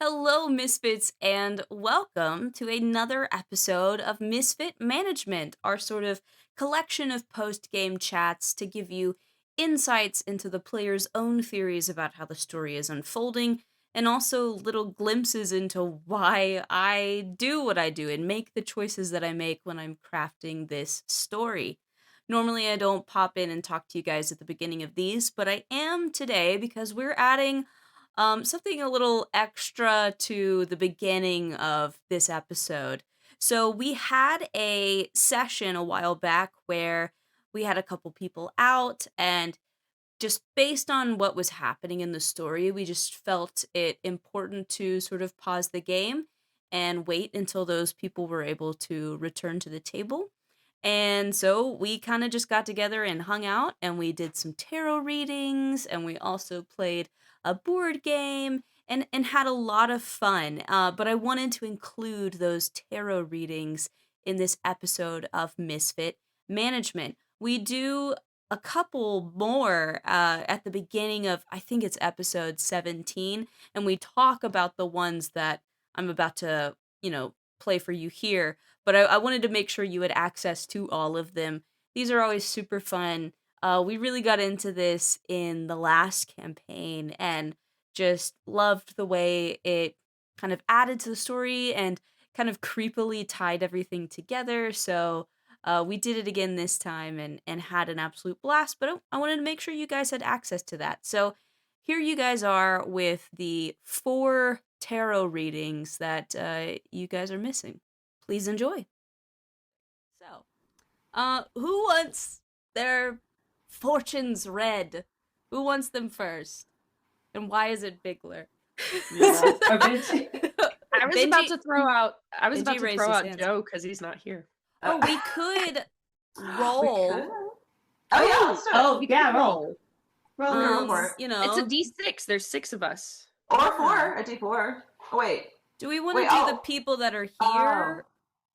Hello, Misfits, and welcome to another episode of Misfit Management, our sort of collection of post game chats to give you insights into the player's own theories about how the story is unfolding, and also little glimpses into why I do what I do and make the choices that I make when I'm crafting this story. Normally, I don't pop in and talk to you guys at the beginning of these, but I am today because we're adding something a little extra to the beginning of this episode. So we had a session a while back where we had a couple people out, and just based on what was happening in the story, we just felt it important to sort of pause the game and wait until those people were able to return to the table. And so we kind of just got together and hung out, and we did some tarot readings, and we also played a board game and had a lot of fun. But I wanted to include those tarot readings in this episode of Misfit Management. We do a couple more at the beginning of, I think it's episode 17, and we talk about the ones that I'm about to, play for you here. But I wanted to make sure you had access to all of them. These are always super fun. We really got into this in the last campaign and just loved the way it kind of added to the story and kind of creepily tied everything together. So we did it again this time and had an absolute blast, but I wanted to make sure you guys had access to that. So here you guys are with the 4 tarot readings that you guys are missing. Please enjoy. So, who wants their fortunes read? Who wants them first? And why is it Bigler? Yeah. Benji. I was about to throw out Joe because he's not here. Oh, we could roll. Oh yeah, let's do it. Oh yeah, roll. Roll for it. It's a D6. There's 6 of us. Or 4, a D4. Oh wait. Do we want to do the people that are here?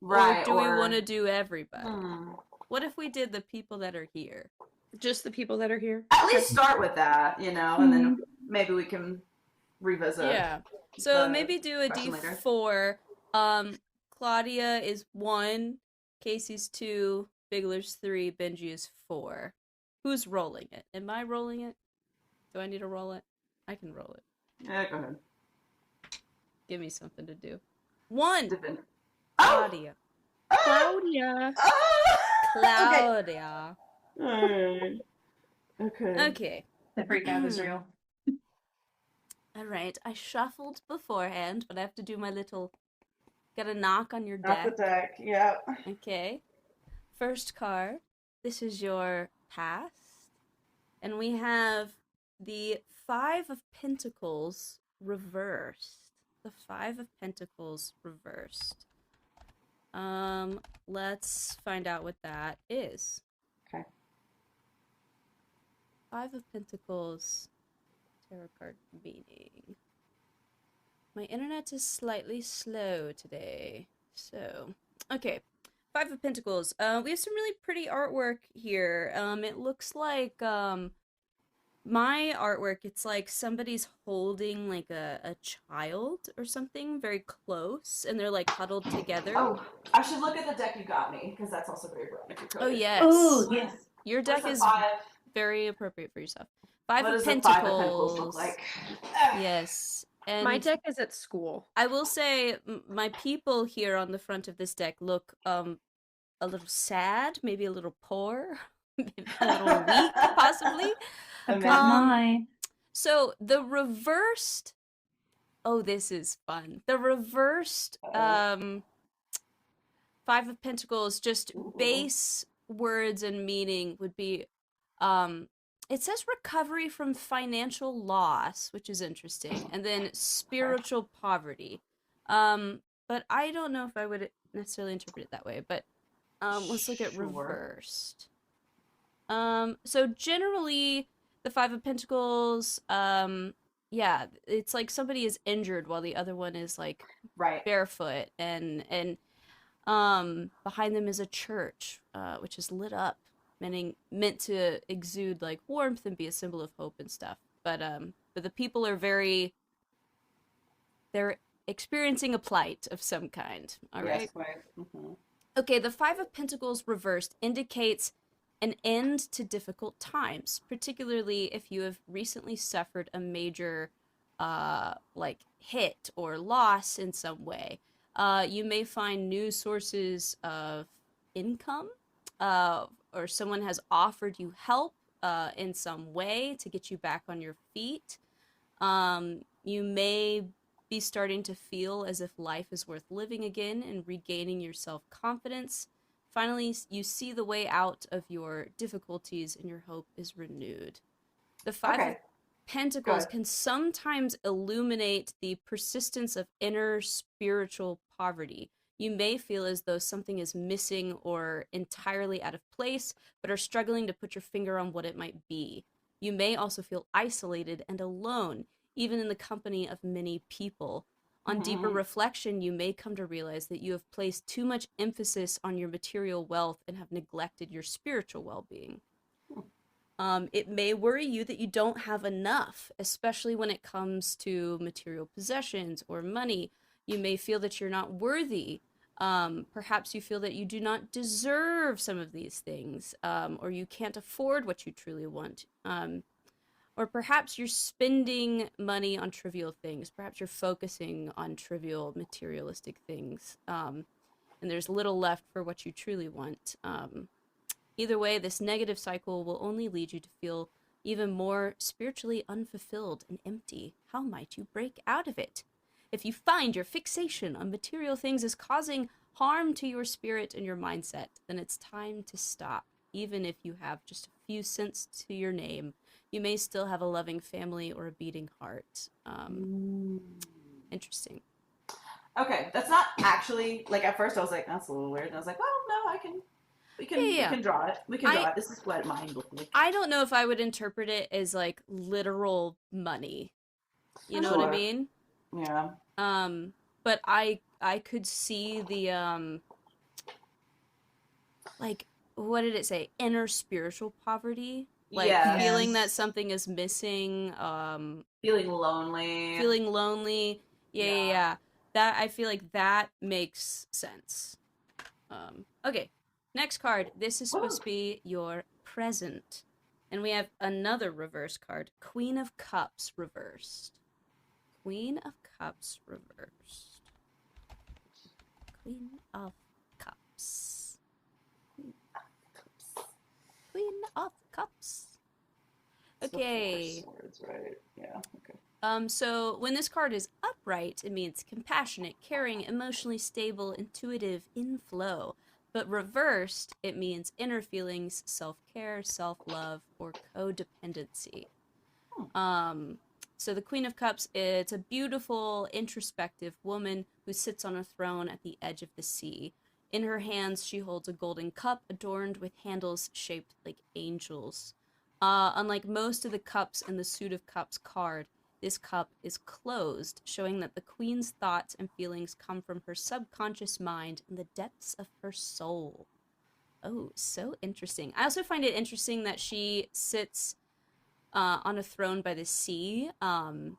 Right. Or do we want to do everybody? Hmm. What if we did the people that are here? Just the people that are here? At least start with that, and then maybe we can revisit. Yeah. So maybe do a D4. Claudia is 1, Casey's 2, Bigler's 3, Benji is 4. Who's rolling it? Am I rolling it? Do I need to roll it? I can roll it. Yeah, go ahead. Give me something to do. 1! Claudia. Claudia. Claudia. Okay. The freak out is real. Alright, I shuffled beforehand, but I have to do my little... Gotta knock on your Knock deck. the deck, yeah. Okay. First card. This is your past. And we have the 5 of Pentacles reversed. The 5 of Pentacles reversed. Let's find out what that is. Okay. 5 of Pentacles tarot card meaning. My internet is slightly slow today. So, okay. 5 of Pentacles. We have some really pretty artwork here. It looks like, my artwork, it's like somebody's holding like a child or something very close, and they're like huddled together. Oh, I should look at the deck you got me, because that's also very Veronica. Oh, yes. Oh, yes. Your deck is very appropriate for yourself. 5 What of does the Pentacles. 5 of Pentacles look like? Yes. And My deck is at school. I will say my people here on the front of this deck look a little sad, maybe a little poor, maybe a little weak, possibly. I've got mine. So the reversed. Oh, this is fun. The reversed 5 of Pentacles, just base words and meaning would be it says recovery from financial loss, which is interesting, and then spiritual poverty. But I don't know if I would necessarily interpret it that way, but let's look at reversed. So generally the 5 of Pentacles, yeah, it's like somebody is injured while the other one is like barefoot, and behind them is a church, which is lit up, meant to exude like warmth and be a symbol of hope and stuff. But the people are very they're experiencing a plight of some kind. All right. Yes, quite. Mm-hmm. Okay, the Five of Pentacles reversed indicates an end to difficult times, particularly if you have recently suffered a major like hit or loss in some way. You may find new sources of income, or someone has offered you help in some way to get you back on your feet. You may be starting to feel as if life is worth living again and regaining your self confidence. Finally, you see the way out of your difficulties and your hope is renewed. The Five of Okay. Pentacles Good. can sometimes illuminate the persistence of inner spiritual poverty. You may feel as though something is missing or entirely out of place, but are struggling to put your finger on what it might be. You may also feel isolated and alone, even in the company of many people. On deeper Mm-hmm. reflection, you may come to realize that you have placed too much emphasis on your material wealth and have neglected your spiritual well being. It may worry you that you don't have enough, especially when it comes to material possessions or money. You may feel that you're not worthy. Perhaps you feel that you do not deserve some of these things, or you can't afford what you truly want. Or perhaps you're spending money on trivial things. Perhaps you're focusing on trivial materialistic things, and there's little left for what you truly want. Either way, this negative cycle will only lead you to feel even more spiritually unfulfilled and empty. How might you break out of it? If you find your fixation on material things is causing harm to your spirit and your mindset, then it's time to stop. Even if you have just a few cents to your name, you may still have a loving family or a beating heart. Interesting. Okay, that's not actually like at first I was like, that's a little weird. And I was like, well, no, we can draw it. We can draw it. This is what mine looked like. I don't know if I would interpret it as like literal money. You know what I mean? Yeah. But I could see the like, what did it say? Inner spiritual poverty. Like Yes. feeling that something is missing, Feeling lonely. feeling lonely. Yeah. That, I feel like that makes sense. Okay. Next card. This is supposed to be your present. And we have another reverse card. Queen of Cups reversed. Queen of Cups reversed. Queen of Cups. Queen of Cups. Okay. Swords, right? Yeah. Okay. So when this card is upright, it means compassionate, caring, emotionally stable, intuitive, in flow. But reversed, it means inner feelings, self-care, self-love, or codependency. So the Queen of Cups, it's a beautiful, introspective woman who sits on a throne at the edge of the sea. In her hands, she holds a golden cup adorned with handles shaped like angels. Unlike most of the cups in the Suit of Cups card, this cup is closed, showing that the Queen's thoughts and feelings come from her subconscious mind and the depths of her soul. Oh, so interesting. I also find it interesting that she sits on a throne by the sea. And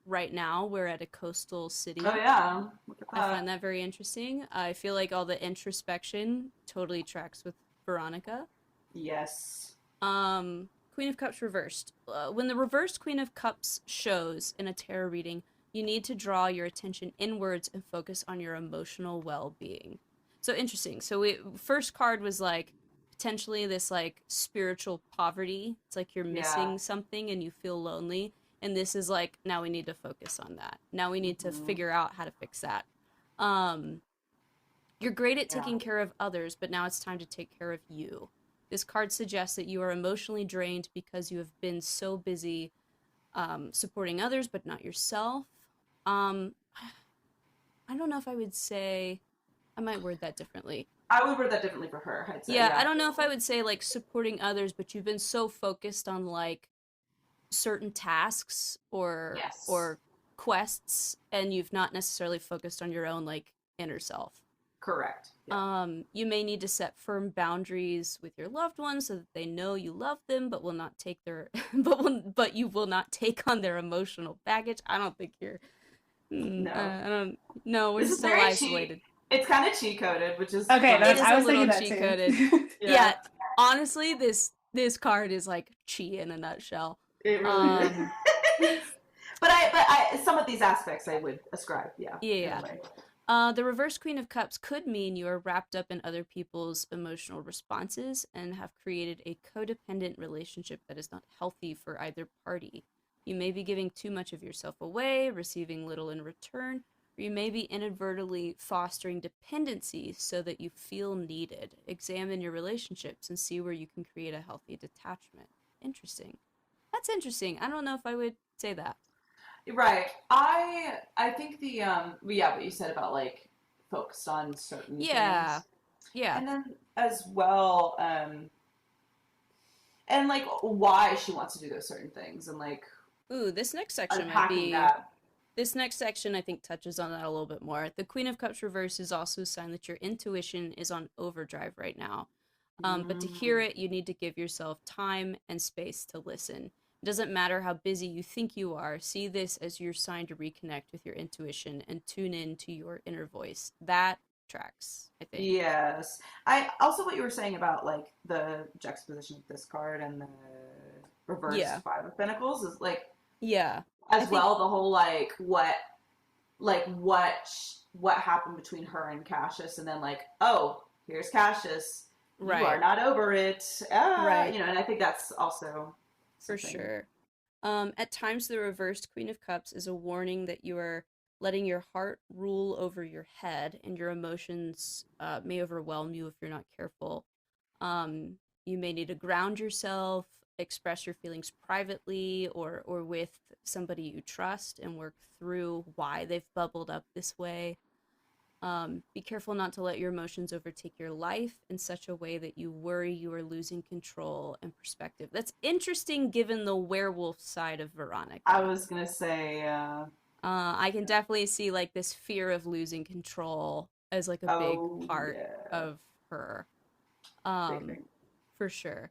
right now we're at a coastal city. Oh yeah. Look at that. I find that very interesting. I feel like all the introspection totally tracks with Veronica. Yes. Queen of Cups reversed. When the reversed Queen of Cups shows in a tarot reading, you need to draw your attention inwards and focus on your emotional well-being. So interesting. So first card was like potentially this like spiritual poverty. It's like you're missing something and you feel lonely. And this is like, now we need to focus on that. Now we need to figure out how to fix that. You're great at taking care of others, but now it's time to take care of you. This card suggests that you are emotionally drained because you have been so busy supporting others, but not yourself. I don't know if I would say... I might word that differently. I would word that differently for her, I'd say. Yeah, I don't know if I would say, like, supporting others, but you've been so focused on, like, certain tasks or quests, and you've not necessarily focused on your own, like, inner self. Correct. Yeah. You may need to set firm boundaries with your loved ones so that they know you love them, but will not take their but you will not take on their emotional baggage. I don't think you're. No. I don't. No, we're This is still very isolated. It's kind of cheat coded, which is Okay, funny. It is I a was little thinking that cheat too. coded. Yeah, honestly, this card is like chi in a nutshell. It really is. But I some of these aspects I would ascribe, yeah. Yeah. In a way. The reverse Queen of Cups could mean you are wrapped up in other people's emotional responses and have created a codependent relationship that is not healthy for either party. You may be giving too much of yourself away, receiving little in return, or you may be inadvertently fostering dependency so that you feel needed. Examine your relationships and see where you can create a healthy detachment. Interesting. That's interesting. I don't know if I would say that. Right. I think the what you said about like focused on certain Yeah. things. Yeah. And then as well, and like why she wants to do those certain things and like Ooh, this next section might unpacking be. that. This next section, I think, touches on that a little bit more. The Queen of Cups reverse is also a sign that your intuition is on overdrive right now. But to hear it, you need to give yourself time and space to listen. It doesn't matter how busy you think you are. See this as your sign to reconnect with your intuition and tune in to your inner voice. That tracks, I think. Yes. I also what you were saying about like the juxtaposition of this card and the reverse Five of Pentacles is like as well the whole what happened between her and Cassius, and then like, oh, here's Cassius. Right. You are not over it. Right. You know, and I think that's also for sure. At times, the reversed Queen of Cups is a warning that you are letting your heart rule over your head, and your emotions may overwhelm you if you're not careful. You may need to ground yourself, express your feelings privately or with somebody you trust, and work through why they've bubbled up this way. Be careful not to let your emotions overtake your life in such a way that you worry you are losing control and perspective. That's interesting given the werewolf side of Veronica. I was going to say, I can definitely see like this fear of losing control as like a big part of her. For sure.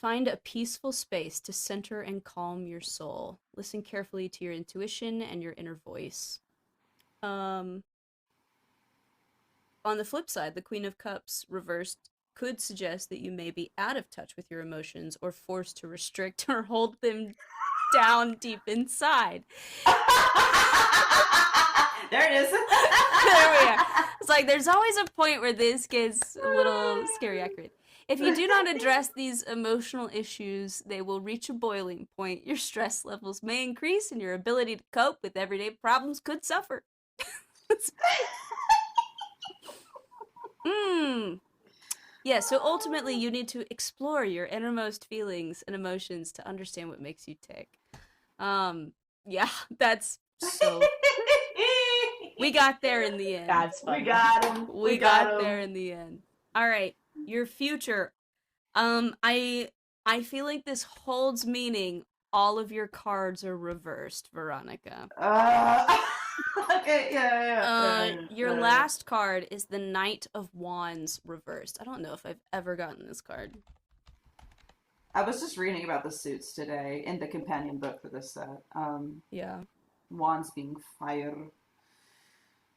Find a peaceful space to center and calm your soul. Listen carefully to your intuition and your inner voice. On the flip side, the Queen of Cups reversed could suggest that you may be out of touch with your emotions or forced to restrict or hold them down deep inside. There it is. There we are. It's like there's always a point where this gets a little scary accurate. If you do not address these emotional issues, they will reach a boiling point. Your stress levels may increase and your ability to cope with everyday problems could suffer. Yeah, so ultimately you need to explore your innermost feelings and emotions to understand what makes you tick. Yeah, that's so... We got there in the end. That's funny. We got him. We got there in the end. All right, your future. I feel like this holds meaning. All of your cards are reversed, Veronica. Okay, yeah. Your last card is the Knight of Wands reversed. I don't know if I've ever gotten this card. I was just reading about the suits today in the companion book for this set. Yeah. Wands being fire.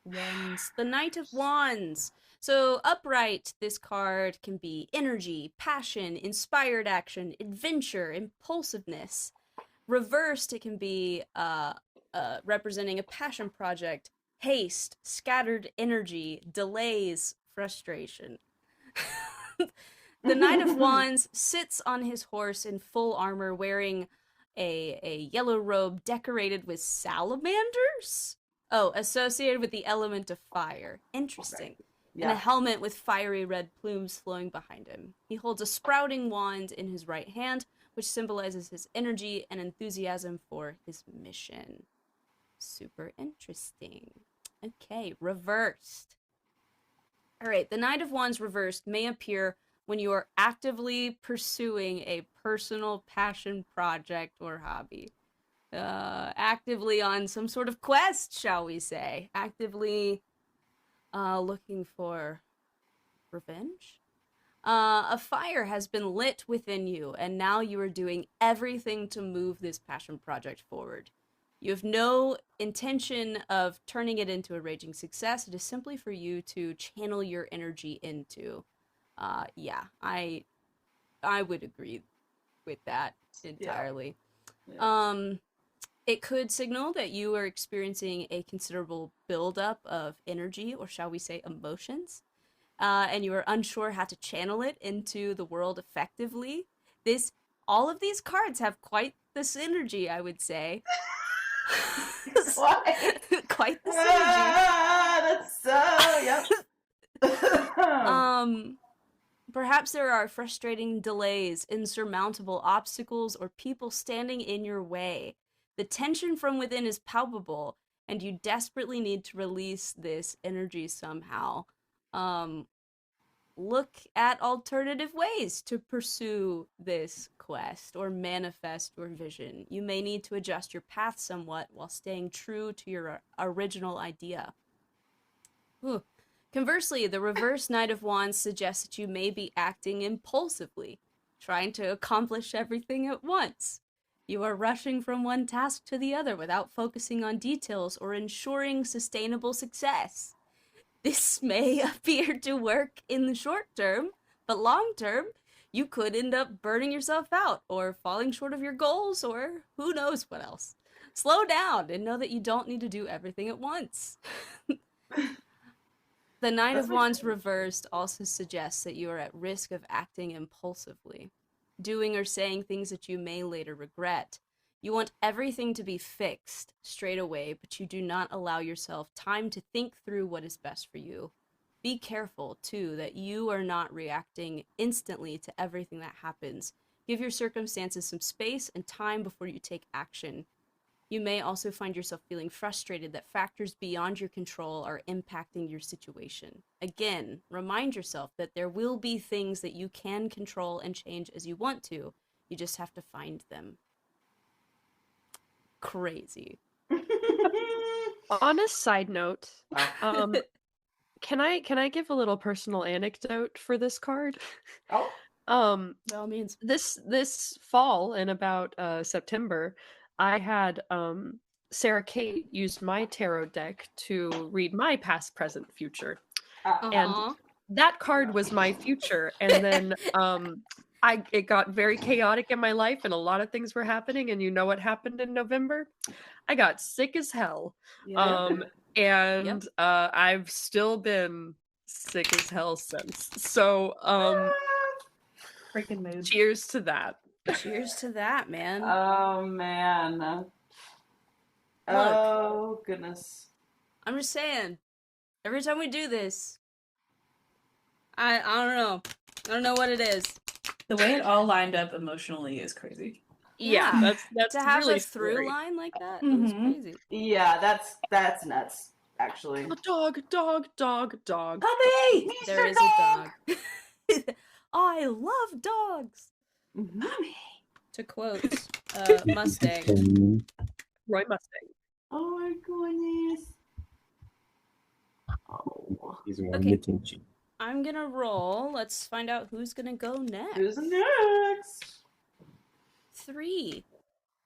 Wands. The Knight of Wands. So upright, this card can be energy, passion, inspired action, adventure, impulsiveness. Reversed, it can be representing a passion project, haste, scattered energy, delays, frustration. The Knight of Wands sits on his horse in full armor, wearing a yellow robe decorated with salamanders? Oh, associated with the element of fire. Interesting. Okay. Yeah. And a helmet with fiery red plumes flowing behind him. He holds a sprouting wand in his right hand, which symbolizes his energy and enthusiasm for his mission. Super interesting. Okay, reversed. All right, the Knight of Wands reversed may appear when you are actively pursuing a personal passion project or hobby. Actively on some sort of quest, shall we say. Actively Looking for revenge? A fire has been lit within you, and now you are doing everything to move this passion project forward. You have no intention of turning it into a raging success. It is simply for you to channel your energy into. Yeah, I would agree with that entirely. Yeah. It could signal that you are experiencing a considerable buildup of energy, or shall we say emotions, and you are unsure how to channel it into the world effectively. All of these cards have quite the synergy, I would say. Quite the synergy. That's so, yep. Perhaps there are frustrating delays, insurmountable obstacles, or people standing in your way. The tension from within is palpable, and you desperately need to release this energy somehow. Look at alternative ways to pursue this quest or manifest your vision. You may need to adjust your path somewhat while staying true to your original idea. Ooh. Conversely, the reverse Knight of Wands suggests that you may be acting impulsively, trying to accomplish everything at once. You are rushing from one task to the other without focusing on details or ensuring sustainable success. This may appear to work in the short term, but long term, you could end up burning yourself out or falling short of your goals or who knows what else. Slow down and know that you don't need to do everything at once. The Knight of Wands reversed also suggests that you are at risk of acting impulsively, doing or saying things that you may later regret. You want everything to be fixed straight away, but you do not allow yourself time to think through what is best for you. Be careful, too, that you are not reacting instantly to everything that happens. Give your circumstances some space and time before you take action. You may also find yourself feeling frustrated that factors beyond your control are impacting your situation. Again, remind yourself that there will be things that you can control and change as you want to. You just have to find them. Crazy. On a side note, can I give a little personal anecdote for this card? Oh. By all means. This fall in about September, I had Sarah Kate used my tarot deck to read my past, present, future. And that card was my future. And then it got very chaotic in my life and a lot of things were happening. And you know what happened in November? I got sick as hell. And I've still been sick as hell since. So freaking mood. Cheers to that. Cheers to that, man. Oh, man. Oh, goodness. I'm just saying, every time we do this, I don't know. I don't know what it is. The way it all lined up emotionally is crazy. Yeah, that's to have really a through scary. line like that. It was crazy. Yeah, that's nuts. Actually, dog. Puppy! There is a dog. I love dogs. Mommy. To quote Mustang. Roy Mustang. Oh my goodness. Oh. Okay. I'm gonna roll. Let's find out who's gonna go next. Who's next? 3.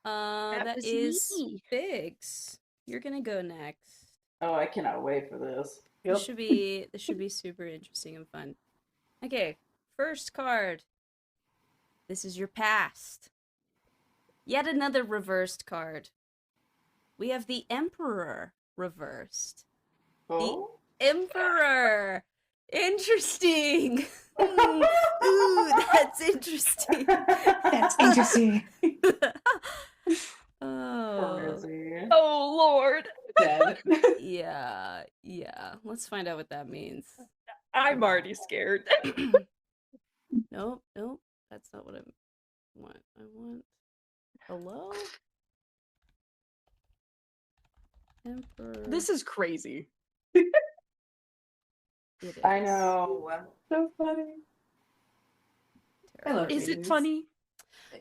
That is Biggs. You're gonna go next. Oh, I cannot wait for this. This should be super interesting and fun. Okay, first card. This is your past. Yet another reversed card. We have the Emperor reversed. Oh? The Emperor! Interesting! Ooh, that's interesting. That's interesting. Oh, Lord. Dead. Yeah. Let's find out what that means. I'm already scared. Nope. That's not what I want. I want... Hello? Emperor... This is crazy. It is. I know. So funny. I love Is it readings. funny?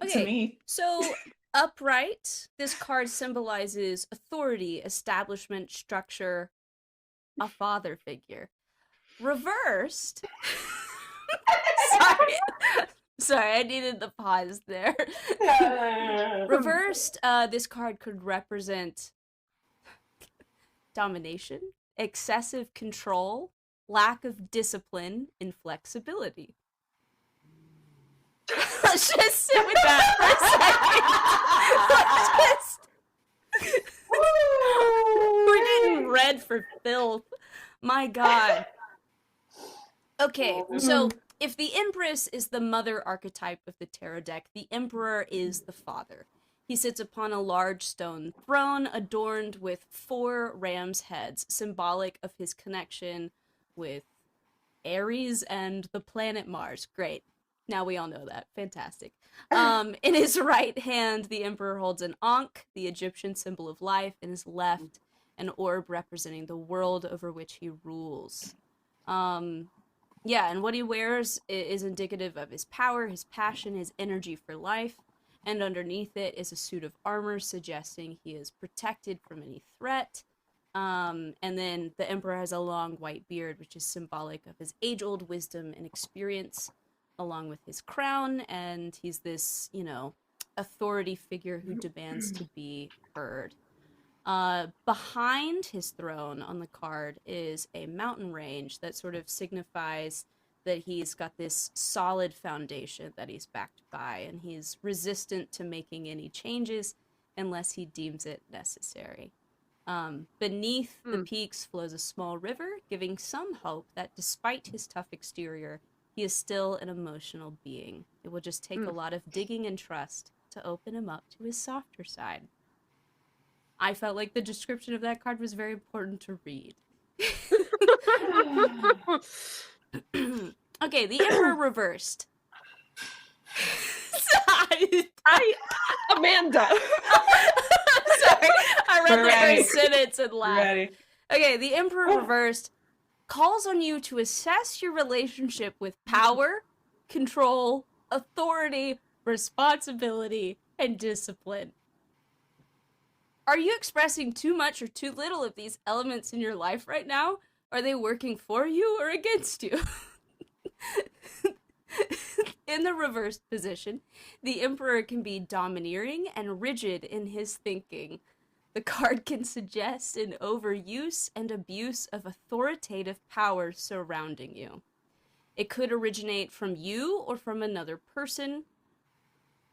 Okay, To me. So, upright, this card symbolizes authority, establishment, structure. a father figure. Reversed. Sorry, I needed the pause there. Reversed, this card could represent domination, excessive control, lack of discipline, inflexibility. Let's just sit with that for a second. We're getting red for filth. My God. Okay, so if the Empress is the mother archetype of the tarot deck, the Emperor is the father. He sits upon a large stone throne adorned with 4 ram's heads, symbolic of his connection with Aries and the planet Mars. Great. Now we all know that. Fantastic. In his right hand, the Emperor holds an Ankh, the Egyptian symbol of life. In his left, an orb representing the world over which he rules. Yeah, and what he wears is indicative of his power, his passion, his energy for life. And underneath it is a suit of armor suggesting he is protected from any threat. And then the Emperor has a long white beard, which is symbolic of his age-old wisdom and experience, along with his crown. And he's this, authority figure who demands to be heard. Behind his throne on the card is a mountain range that sort of signifies that he's got this solid foundation that he's backed by, and he's resistant to making any changes unless he deems it necessary. Beneath the peaks flows a small river, giving some hope that despite his tough exterior, he is still an emotional being. It will just take a lot of digging and trust to open him up to his softer side. I felt like the description of that card was very important to read. Okay, the Emperor reversed. Amanda. Sorry, I read the first sentence and laughed. Ready. Okay, the Emperor reversed calls on you to assess your relationship with power, control, authority, responsibility, and discipline. Are you expressing too much or too little of these elements in your life right now? Are they working for you or against you? In the reversed position, the Emperor can be domineering and rigid in his thinking. The card can suggest an overuse and abuse of authoritative power surrounding you. It could originate from you or from another person,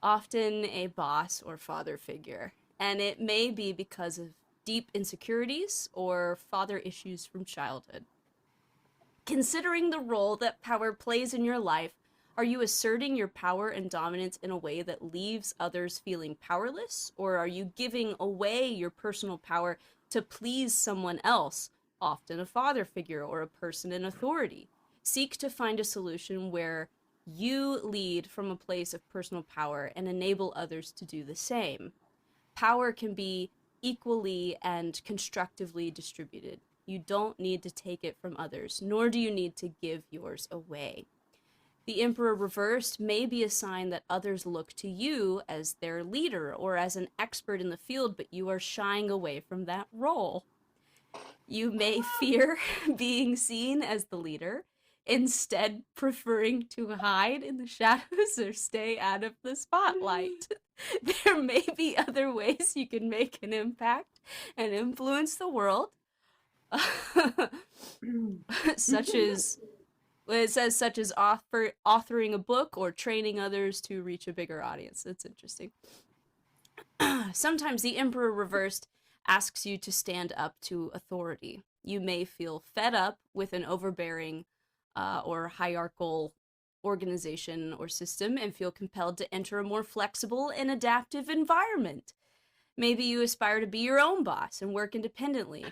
often a boss or father figure. And it may be because of deep insecurities or father issues from childhood. Considering the role that power plays in your life, are you asserting your power and dominance in a way that leaves others feeling powerless? Or are you giving away your personal power to please someone else, often a father figure or a person in authority? Seek to find a solution where you lead from a place of personal power and enable others to do the same. Power can be equally and constructively distributed. You don't need to take it from others, nor do you need to give yours away. The Emperor reversed may be a sign that others look to you as their leader or as an expert in the field, but you are shying away from that role. You may fear being seen as the leader, instead preferring to hide in the shadows or stay out of the spotlight. There may be other ways you can make an impact and influence the world, such as authoring a book or training others to reach a bigger audience. That's interesting. Sometimes the Emperor reversed asks you to stand up to authority. You may feel fed up with an overbearing or hierarchical organization or system and feel compelled to enter a more flexible and adaptive environment. Maybe you aspire to be your own boss and work independently.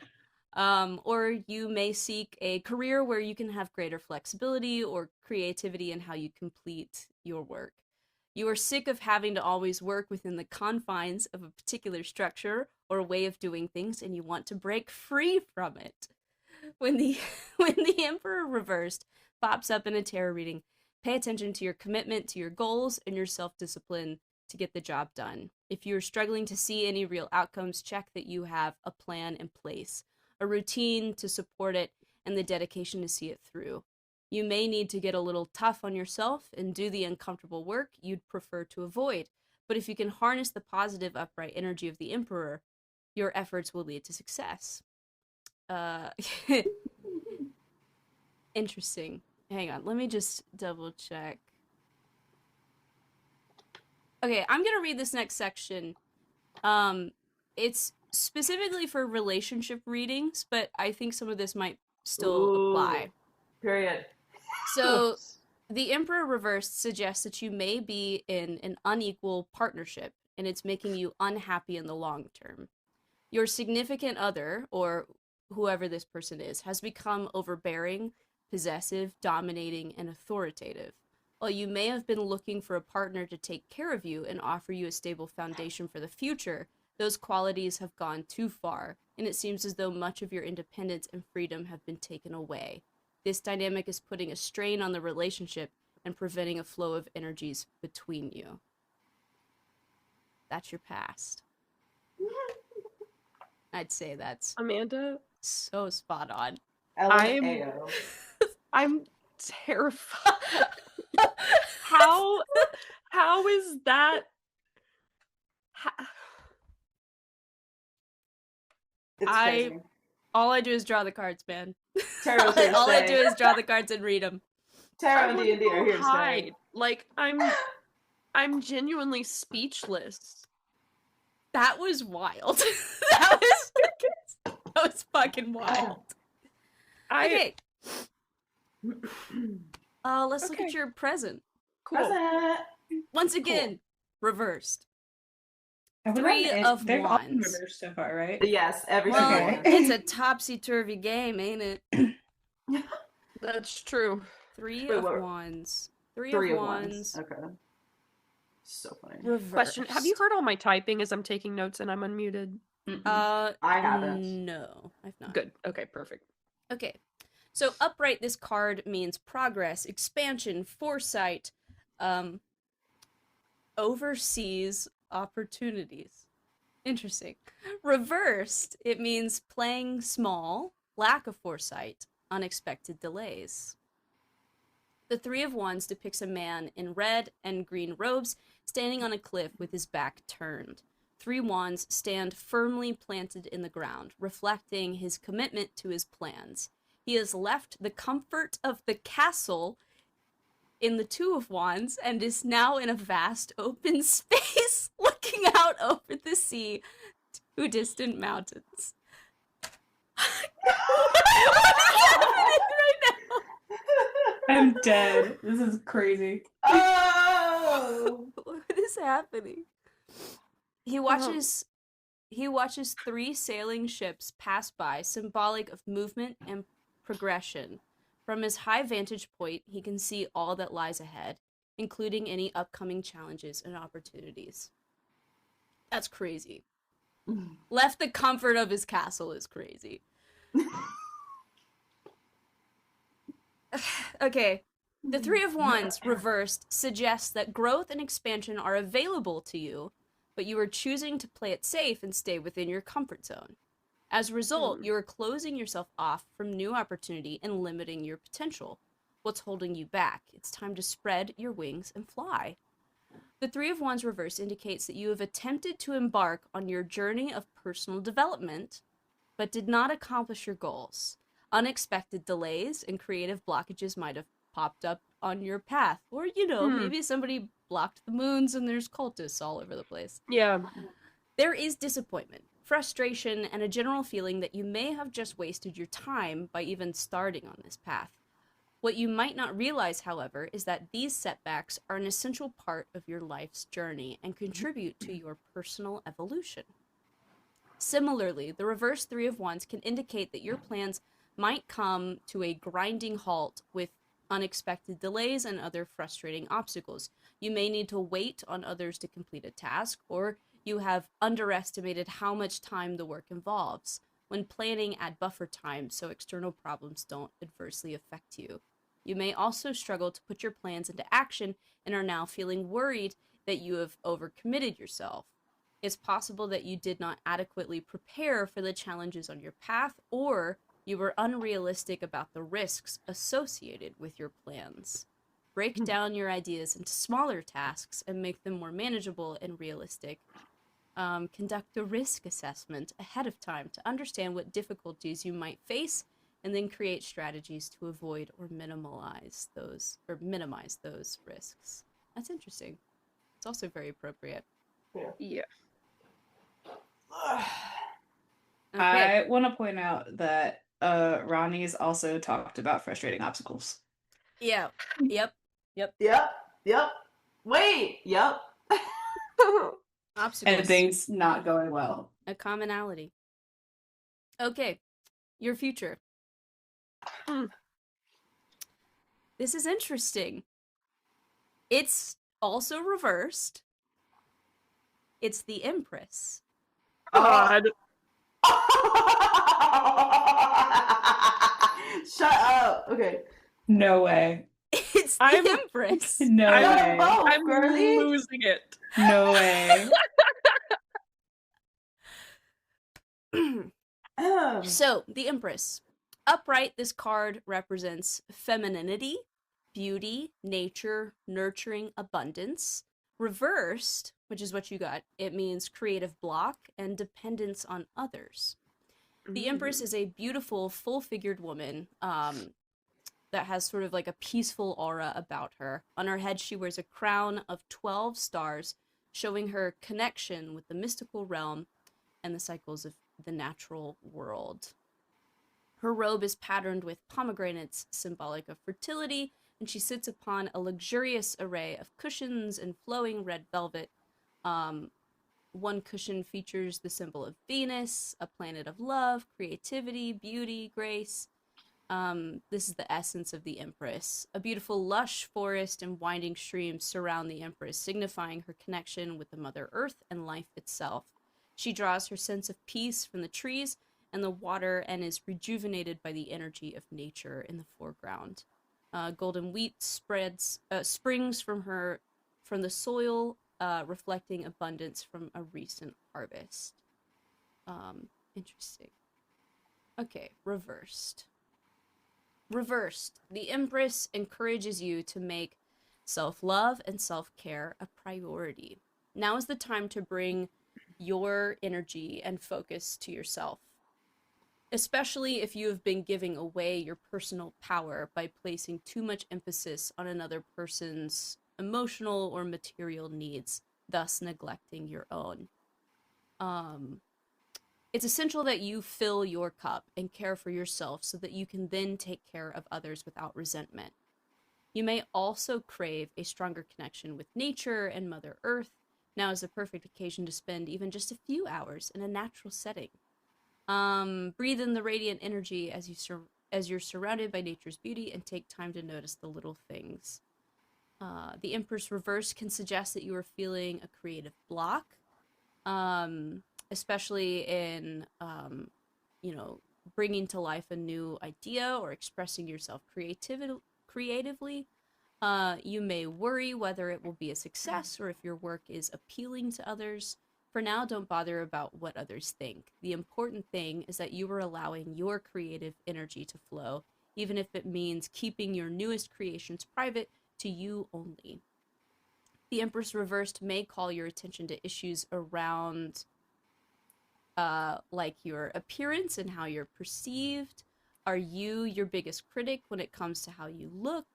Or you may seek a career where you can have greater flexibility or creativity in how you complete your work. You are sick of having to always work within the confines of a particular structure or way of doing things, and you want to break free from it. When the Emperor reversed pops up in a tarot reading, pay attention to your commitment to your goals and your self-discipline to get the job done. If you're struggling to see any real outcomes, check that you have a plan in place. a routine to support it, and the dedication to see it through. You may need to get a little tough on yourself and do the uncomfortable work you'd prefer to avoid, but if you can harness the positive, upright energy of the Emperor, your efforts will lead to success. Interesting. Hang on, let me just double check. Okay, I'm gonna read this next section. It's specifically for relationship readings, but I think some of this might still apply. Period. So, the Emperor reversed suggests that you may be in an unequal partnership, and it's making you unhappy in the long term. Your significant other, or whoever this person is, has become overbearing, possessive, dominating, and authoritative. While you may have been looking for a partner to take care of you and offer you a stable foundation for the future, those qualities have gone too far, and it seems as though much of your independence and freedom have been taken away. This dynamic is putting a strain on the relationship and preventing a flow of energies between you. That's your past. I'd say that's Amanda, so spot on. I'm terrified. How is that? It's crazy. All I do is draw the cards, man. Tarot's all I do is draw the cards and read them. Tarot and D&D are here to stay. Like, I'm genuinely speechless. That was wild. that was fucking wild. Okay. Let's look at your present. Cool. Present. Once again, reversed. They've all been Wands. reversed so far, right? Yes, every single one. It's a topsy-turvy game, ain't it? That's true. Three of Wands. Three of Wands. Okay. So funny. Reversed. Question: have you heard all my typing as I'm taking notes and I'm unmuted? I haven't. No, I've not. Good. Okay, perfect. Okay. So upright, this card means progress, expansion, foresight, overseas opportunities. Interesting. Reversed, it means playing small, lack of foresight, unexpected delays. The Three of Wands depicts a man in red and green robes standing on a cliff with his back turned. Three wands stand firmly planted in the ground, reflecting his commitment to his plans. He has left the comfort of the castle in the Two of Wands and is now in a vast open space looking out over the sea to distant mountains. What is happening right now? I'm dead. This is crazy. Oh! What is happening? He watches three sailing ships pass by, symbolic of movement and progression. From his high vantage point, he can see all that lies ahead, including any upcoming challenges and opportunities. That's crazy. Left the comfort of his castle is crazy. Okay. The Three of Wands, reversed, suggests that growth and expansion are available to you, but you are choosing to play it safe and stay within your comfort zone. As a result, you are closing yourself off from new opportunity and limiting your potential. What's holding you back? It's time to spread your wings and fly. The Three of Wands reverse indicates that you have attempted to embark on your journey of personal development, but did not accomplish your goals. Unexpected delays and creative blockages might have popped up on your path. Or, maybe somebody blocked the moons and there's cultists all over the place. Yeah. There is disappointment, frustration, and a general feeling that you may have just wasted your time by even starting on this path. What you might not realize, however, is that these setbacks are an essential part of your life's journey and contribute to your personal evolution. Similarly, the reverse Three of Wands can indicate that your plans might come to a grinding halt with unexpected delays and other frustrating obstacles. You may need to wait on others to complete a task, or you have underestimated how much time the work involves. When planning, add buffer time so external problems don't adversely affect you. You may also struggle to put your plans into action and are now feeling worried that you have overcommitted yourself. It's possible that you did not adequately prepare for the challenges on your path, or you were unrealistic about the risks associated with your plans. Break down your ideas into smaller tasks and make them more manageable and realistic. Conduct a risk assessment ahead of time to understand what difficulties you might face, and then create strategies to avoid or minimize those risks. That's interesting. It's also very appropriate. Yeah. Okay. I want to point out that Ronnie's also talked about frustrating obstacles. Yeah. Yep. Wait. Yep. Obstacles. And things not going well. A commonality. Okay. Your future. This is interesting. It's also reversed. It's the Empress. God. Shut up. Okay. No way. It's the Empress. No way. I'm losing it. No way. So, the Empress. Upright, this card represents femininity, beauty, nature, nurturing, abundance. Reversed, which is what you got, it means creative block and dependence on others. The Empress is a beautiful, full-figured woman that has sort of like a peaceful aura about her. On her head, she wears a crown of 12 stars, showing her connection with the mystical realm and the cycles of the natural world. Her robe is patterned with pomegranates, symbolic of fertility, and she sits upon a luxurious array of cushions and flowing red velvet. One cushion features the symbol of Venus, a planet of love, creativity, beauty, grace. This is the essence of the Empress. A beautiful lush forest and winding streams surround the Empress, signifying her connection with the Mother Earth and life itself. She draws her sense of peace from the trees and the water and is rejuvenated by the energy of nature in the foreground. Golden wheat springs from the soil, reflecting abundance from a recent harvest. Interesting. Okay, reversed. Reversed. The Empress encourages you to make self-love and self-care a priority. Now is the time to bring your energy and focus to yourself, especially if you have been giving away your personal power by placing too much emphasis on another person's emotional or material needs, thus neglecting your own. It's essential that you fill your cup and care for yourself so that you can then take care of others without resentment. You may also crave a stronger connection with nature and Mother Earth. Now is the perfect occasion to spend even just a few hours in a natural setting. Breathe in the radiant energy as you're surrounded by nature's beauty, and take time to notice the little things. The Empress reverse can suggest that you are feeling a creative block, especially in, bringing to life a new idea or expressing yourself creatively. You may worry whether it will be a success or if your work is appealing to others. For now, don't bother about what others think. The important thing is that you are allowing your creative energy to flow, even if it means keeping your newest creations private to you only. The Empress reversed may call your attention to issues around like your appearance and how you're perceived. Are you your biggest critic when it comes to how you look?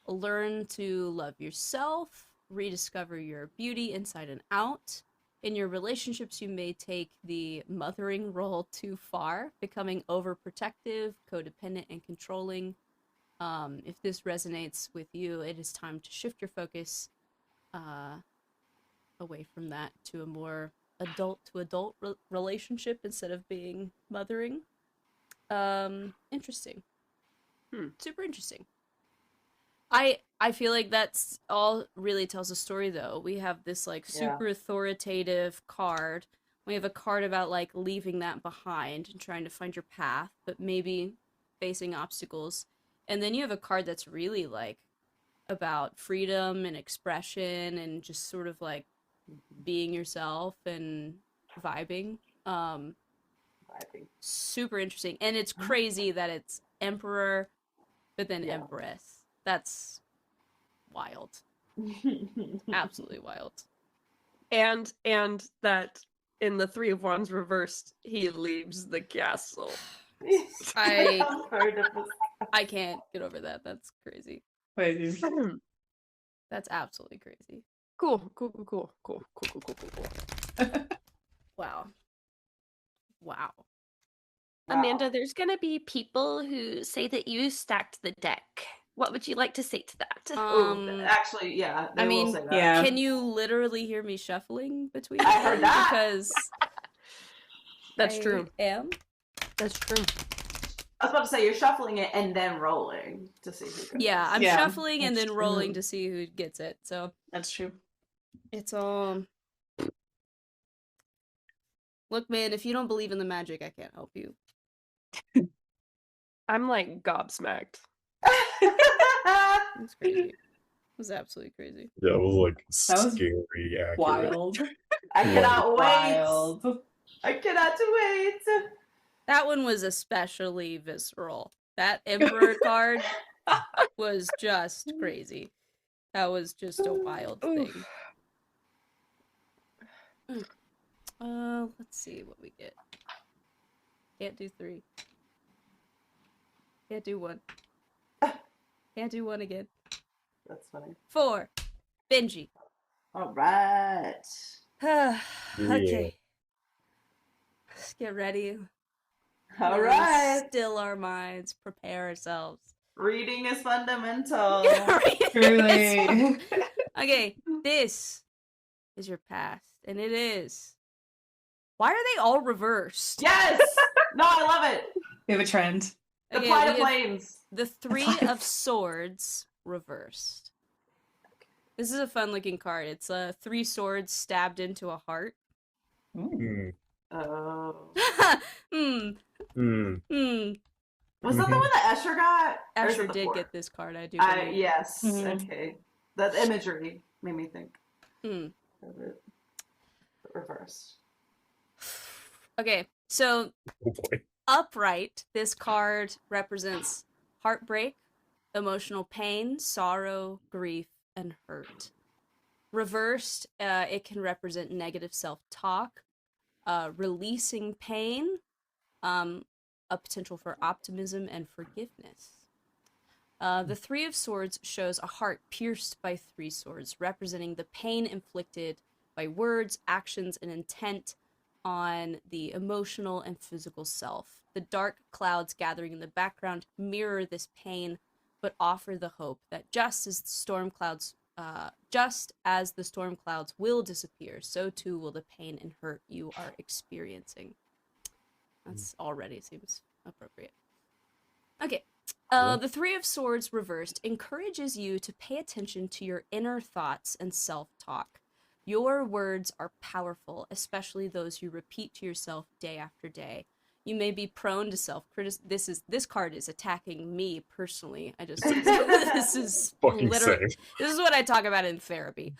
Learn to love yourself, rediscover your beauty inside and out. In your relationships, you may take the mothering role too far, becoming overprotective, codependent, and controlling. If this resonates with you, it is time to shift your focus away from that to a more adult-to-adult relationship instead of being mothering. Interesting. Super interesting. I feel like that's all really tells a story, though. We have this like super authoritative card. We have a card about like leaving that behind and trying to find your path, but maybe facing obstacles. And then you have a card that's really like about freedom and expression and just sort of like being yourself and vibing. Super interesting. And it's crazy that it's Emperor, but then Empress. That's wild. Absolutely wild. And that in the Three of Wands reversed, he leaves the castle. I can't get over that. That's crazy. Wait, that's absolutely crazy. Cool. Wow. Amanda, there's gonna be people who say that you stacked the deck. What would you like to say to that? Actually, yeah. I mean, will say that. Can you literally hear me shuffling between? I heard that because that's true. That's true. I was about to say you're shuffling it and then rolling to see who gets it. Yeah, I'm shuffling and then rolling to see who gets it. So that's true. It's Look, man, if you don't believe in the magic, I can't help you. I'm like gobsmacked. That's crazy. It was absolutely crazy. Yeah, it was like scary, accurate. Wild. I cannot wait. I cannot wait. That one was especially visceral. That Emperor card was just crazy. That was just a wild thing. Let's see what we get. Can't do 3. Can't do 1. Can't do 1 again. That's funny. 4. Benji. All right. Okay. Let's get ready. All right. Still our minds. Prepare ourselves. Reading is fundamental. Truly. Okay, this is your past, and it is. Why are they all reversed? Yes! No, I love it. We have a trend. The Plight of Planes. The 3 of Swords reversed. This is a fun looking card. It's 3 swords stabbed into a heart. Mm. Oh. Was that the one that Escher got? Escher did get this card, I do believe. Yes. Okay. That imagery made me think of it. Reversed. Okay, so upright, this card represents heartbreak, emotional pain, sorrow, grief, and hurt. Reversed, it can represent negative self-talk, releasing pain, a potential for optimism and forgiveness. The 3 of Swords shows a heart pierced by 3 swords, representing the pain inflicted by words, actions, and intent on the emotional and physical self. The dark clouds gathering in the background mirror this pain, but offer the hope that just as the storm clouds will disappear, so too will the pain and hurt you are experiencing. That's already seems appropriate. Okay. The 3 of Swords reversed encourages you to pay attention to your inner thoughts and self-talk. Your words are powerful, especially those you repeat to yourself day after day. You may be prone to self-criticism. This card is attacking me personally. This is literally, this is what I talk about in therapy.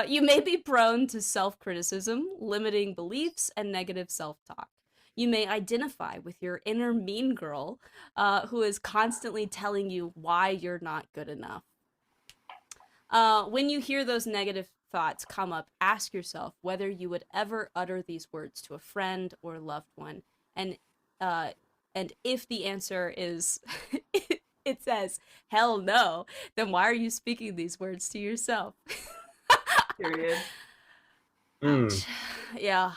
You may be prone to self-criticism, limiting beliefs, and negative self-talk. You may identify with your inner mean girl, who is constantly telling you why you're not good enough. When you hear those negative thoughts come up, ask yourself whether you would ever utter these words to a friend or loved one. And if the answer is, it says, hell no, then why are you speaking these words to yourself? Period. Yeah.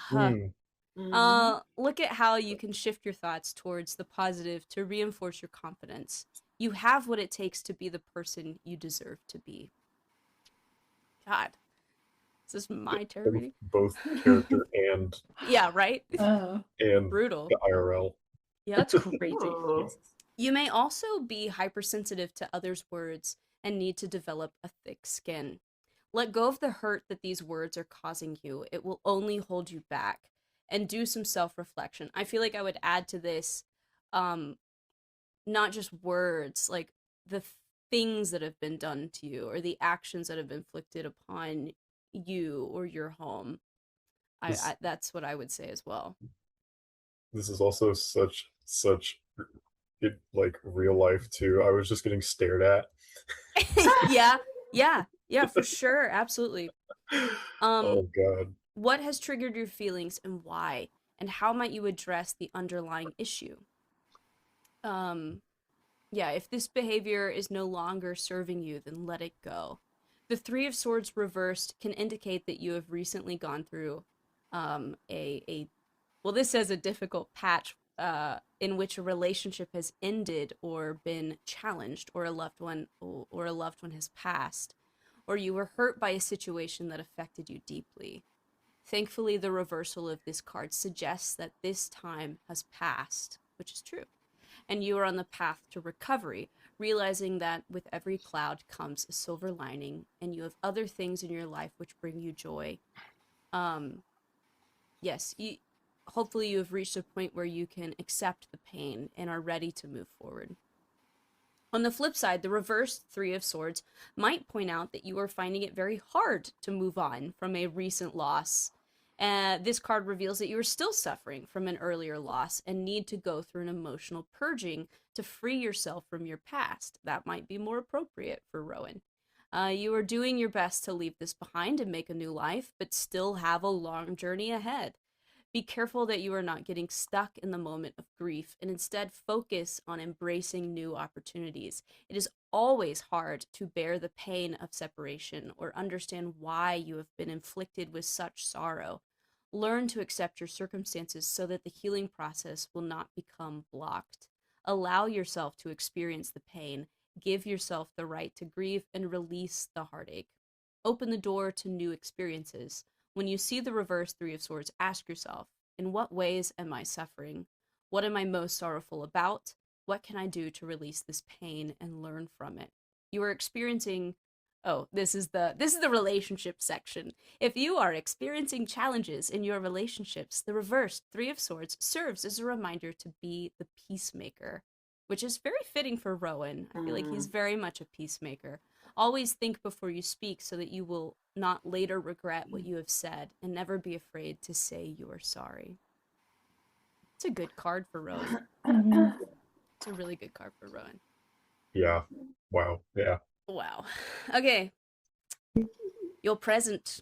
Look at how you can shift your thoughts towards the positive to reinforce your confidence. You have what it takes to be the person you deserve to be. God. Is this my tarot reading? Both character and... Yeah, right? And brutal. The IRL. Yeah, that's crazy. You may also be hypersensitive to others' words and need to develop a thick skin. Let go of the hurt that these words are causing you. It will only hold you back. And do some self-reflection. I feel like I would add to this, not just words, like the things that have been done to you or the actions that have been inflicted upon you or your home. That's what I would say as well. This is also such it, like real life too. I was just getting stared at. Yeah, for sure, absolutely. Oh God. What has triggered your feelings and why? And how might you address the underlying issue? Yeah, if this behavior is no longer serving you, then let it go. The Three of Swords reversed can indicate that you have recently gone through well, this says a difficult patch in which a relationship has ended or been challenged, or a loved one has passed, or you were hurt by a situation that affected you deeply. Thankfully, the reversal of this card suggests that this time has passed, which is true, and you are on the path to recovery, realizing that with every cloud comes a silver lining, and you have other things in your life which bring you joy. Yes, hopefully you have reached a point where you can accept the pain and are ready to move forward. On the flip side, the reversed Three of Swords might point out that you are finding it very hard to move on from a recent loss. This card reveals that you are still suffering from an earlier loss and need to go through an emotional purging to free yourself from your past. That might be more appropriate for Rowan. You are doing your best to leave this behind and make a new life, but still have a long journey ahead. Be careful that you are not getting stuck in the moment of grief and instead focus on embracing new opportunities. It is always hard to bear the pain of separation or understand why you have been inflicted with such sorrow. Learn to accept your circumstances so that the healing process will not become blocked. Allow yourself to experience the pain. Give yourself the right to grieve and release the heartache. Open the door to new experiences. When you see the reverse Three of Swords, ask yourself, in what ways am I suffering? What am I most sorrowful about? What can I do to release this pain and learn from it? You are experiencing this is the relationship section. If you are experiencing challenges in your relationships, the reversed Three of Swords serves as a reminder to be the peacemaker, which is very fitting for Rowan. I feel like he's very much a peacemaker. Always think before you speak so that you will not later regret what you have said, and never be afraid to say you are sorry. It's a good card for Rowan. It's a really good card for Rowan. Yeah. Wow. Yeah. Wow. Okay. Your present.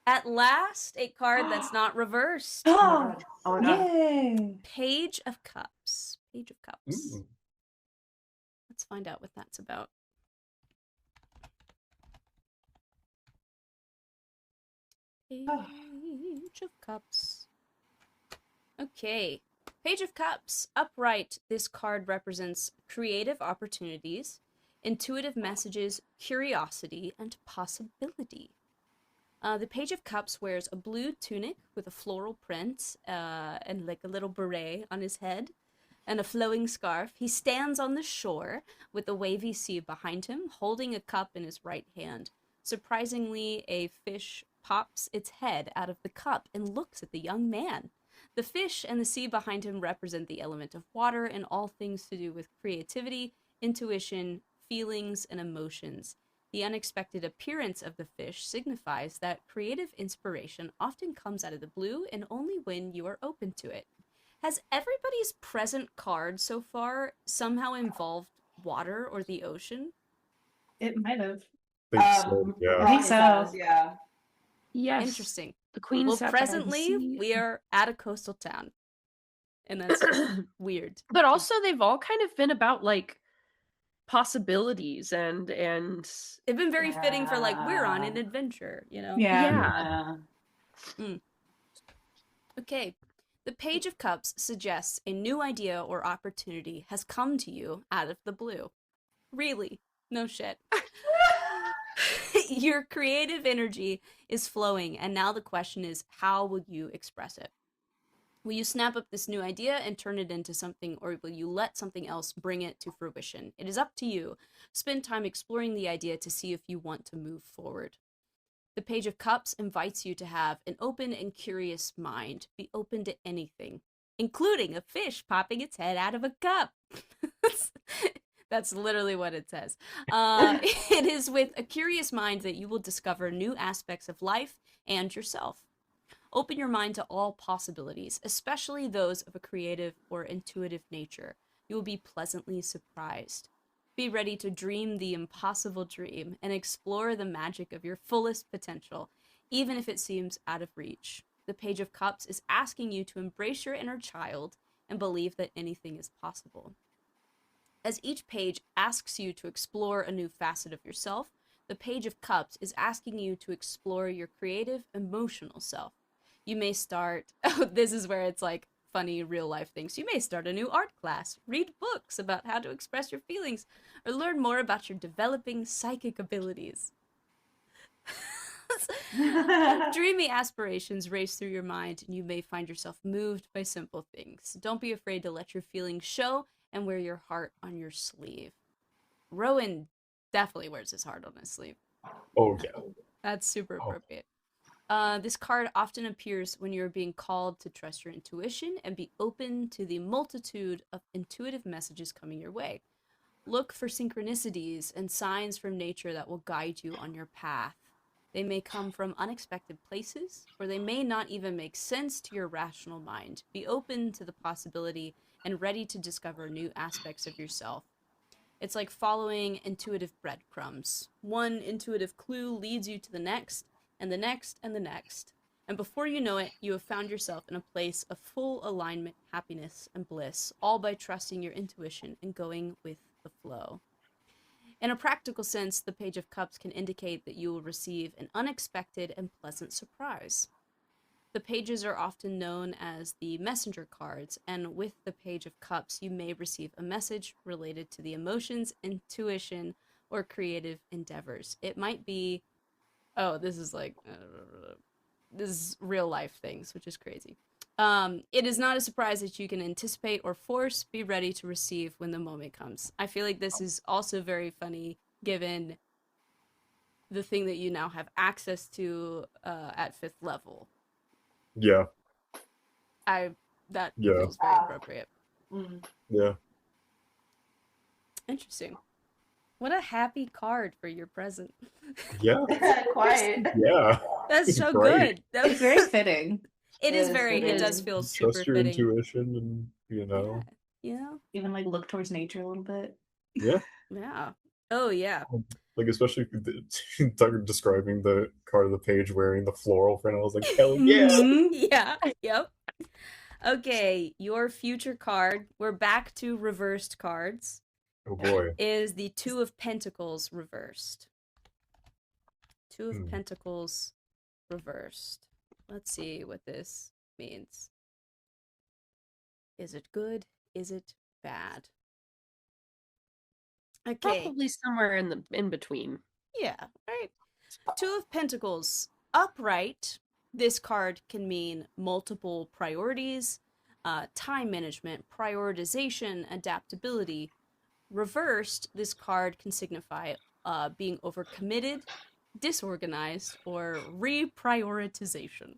At last, a card that's not reversed. Oh my God. Yay! Page of Cups. Page of Cups. Ooh. Let's find out what that's about. Page of Cups. Okay. Page of Cups. Upright, this card represents creative opportunities, intuitive messages, curiosity, and possibility. The Page of Cups wears a blue tunic with a floral print and like a little beret on his head and a flowing scarf. He stands on the shore with a wavy sea behind him, holding a cup in his right hand. Surprisingly, a fish pops its head out of the cup and looks at the young man. The fish and the sea behind him represent the element of water and all things to do with creativity, intuition, feelings, and emotions. The unexpected appearance of the fish signifies that creative inspiration often comes out of the blue and only when you are open to it. Has everybody's present card so far somehow involved water or the ocean? It might have. I think so. Yeah. I think so. Yeah. Yes. Interesting. The queen Well, sat by the presently sea. we are at a coastal town, and that's weird. But also, they've all kind of been about like possibilities and they've been very fitting for like we're on an adventure, you know. Yeah. Okay. The Page of Cups suggests a new idea or opportunity has come to you out of the blue. Really? No shit. Your creative energy is flowing, and now the question is, how will you express it? Will you snap up this new idea and turn it into something, or will you let something else bring it to fruition? It is up to you. Spend time exploring the idea to see if you want to move forward. The Page of Cups invites you to have an open and curious mind. Be open to anything, including a fish popping its head out of a cup. That's literally what it says. It is with a curious mind that you will discover new aspects of life and yourself. Open your mind to all possibilities, especially those of a creative or intuitive nature. You will be pleasantly surprised. Be ready to dream the impossible dream and explore the magic of your fullest potential, even if it seems out of reach. The Page of Cups is asking you to embrace your inner child and believe that anything is possible. As each page asks you to explore a new facet of yourself, the Page of Cups is asking you to explore your creative, emotional self. You may start, oh, this is where it's like funny real life things. You may start a new art class, read books about how to express your feelings, or learn more about your developing psychic abilities. Dreamy aspirations race through your mind, and you may find yourself moved by simple things. Don't be afraid to let your feelings show and wear your heart on your sleeve. Rowan definitely wears his heart on his sleeve. Oh, yeah. That's super appropriate. This card often appears when you're being called to trust your intuition and be open to the multitude of intuitive messages coming your way. Look for synchronicities and signs from nature that will guide you on your path. They may come from unexpected places, or they may not even make sense to your rational mind. Be open to the possibility and ready to discover new aspects of yourself. It's like following intuitive breadcrumbs. One intuitive clue leads you to the next, and the next, and the next. And before you know it, you have found yourself in a place of full alignment, happiness, and bliss, all by trusting your intuition and going with the flow. In a practical sense, the Page of Cups can indicate that you will receive an unexpected and pleasant surprise. The pages are often known as the messenger cards, and with the Page of Cups, you may receive a message related to the emotions, intuition, or creative endeavors. It might be, oh, this is like, this is real life things, which is crazy. It is not a surprise that you can anticipate or force. Be ready to receive when the moment comes. I feel like this is also very funny given the thing that you now have access to at 5th level. Yeah. That feels very appropriate. Yeah. Interesting. What a happy card for your present. Yeah. Quiet. Yeah. That's so good. That was very fitting. It is very, it does feel super Trust your fitting. intuition and, Yeah. You know? Even like look towards nature a little bit. Yeah. Yeah. Oh, yeah. Like, especially describing the card of the page wearing the floral print, I was like, hell yeah! Yeah, yep. Okay, your future card, we're back to reversed cards. Oh boy. Is the Two of Pentacles reversed. Two of Pentacles reversed. Let's see what this means. Is it good? Is it bad? Okay. Probably somewhere in between. Yeah, right. Two of Pentacles. Upright, this card can mean multiple priorities, time management, prioritization, adaptability. Reversed, this card can signify being overcommitted, disorganized, or reprioritization.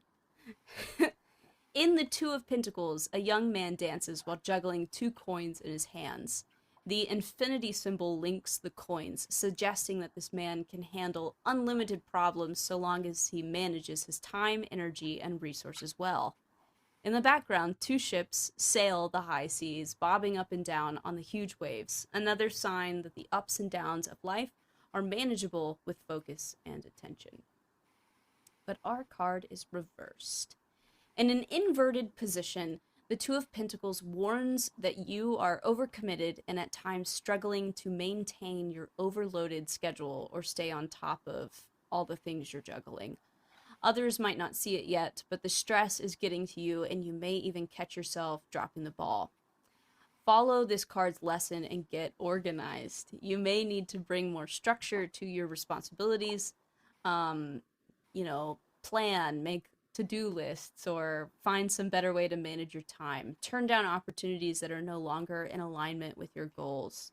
In the Two of Pentacles, a young man dances while juggling 2 coins in his hands. The infinity symbol links the coins, suggesting that this man can handle unlimited problems so long as he manages his time, energy, and resources well. In the background, 2 ships sail the high seas, bobbing up and down on the huge waves, another sign that the ups and downs of life are manageable with focus and attention. But our card is reversed. In an inverted position, the Two of Pentacles warns that you are overcommitted and at times struggling to maintain your overloaded schedule or stay on top of all the things you're juggling. Others might not see it yet, but the stress is getting to you and you may even catch yourself dropping the ball. Follow this card's lesson and get organized. You may need to bring more structure to your responsibilities, plan, make to-do lists, or find some better way to manage your time. Turn down opportunities that are no longer in alignment with your goals.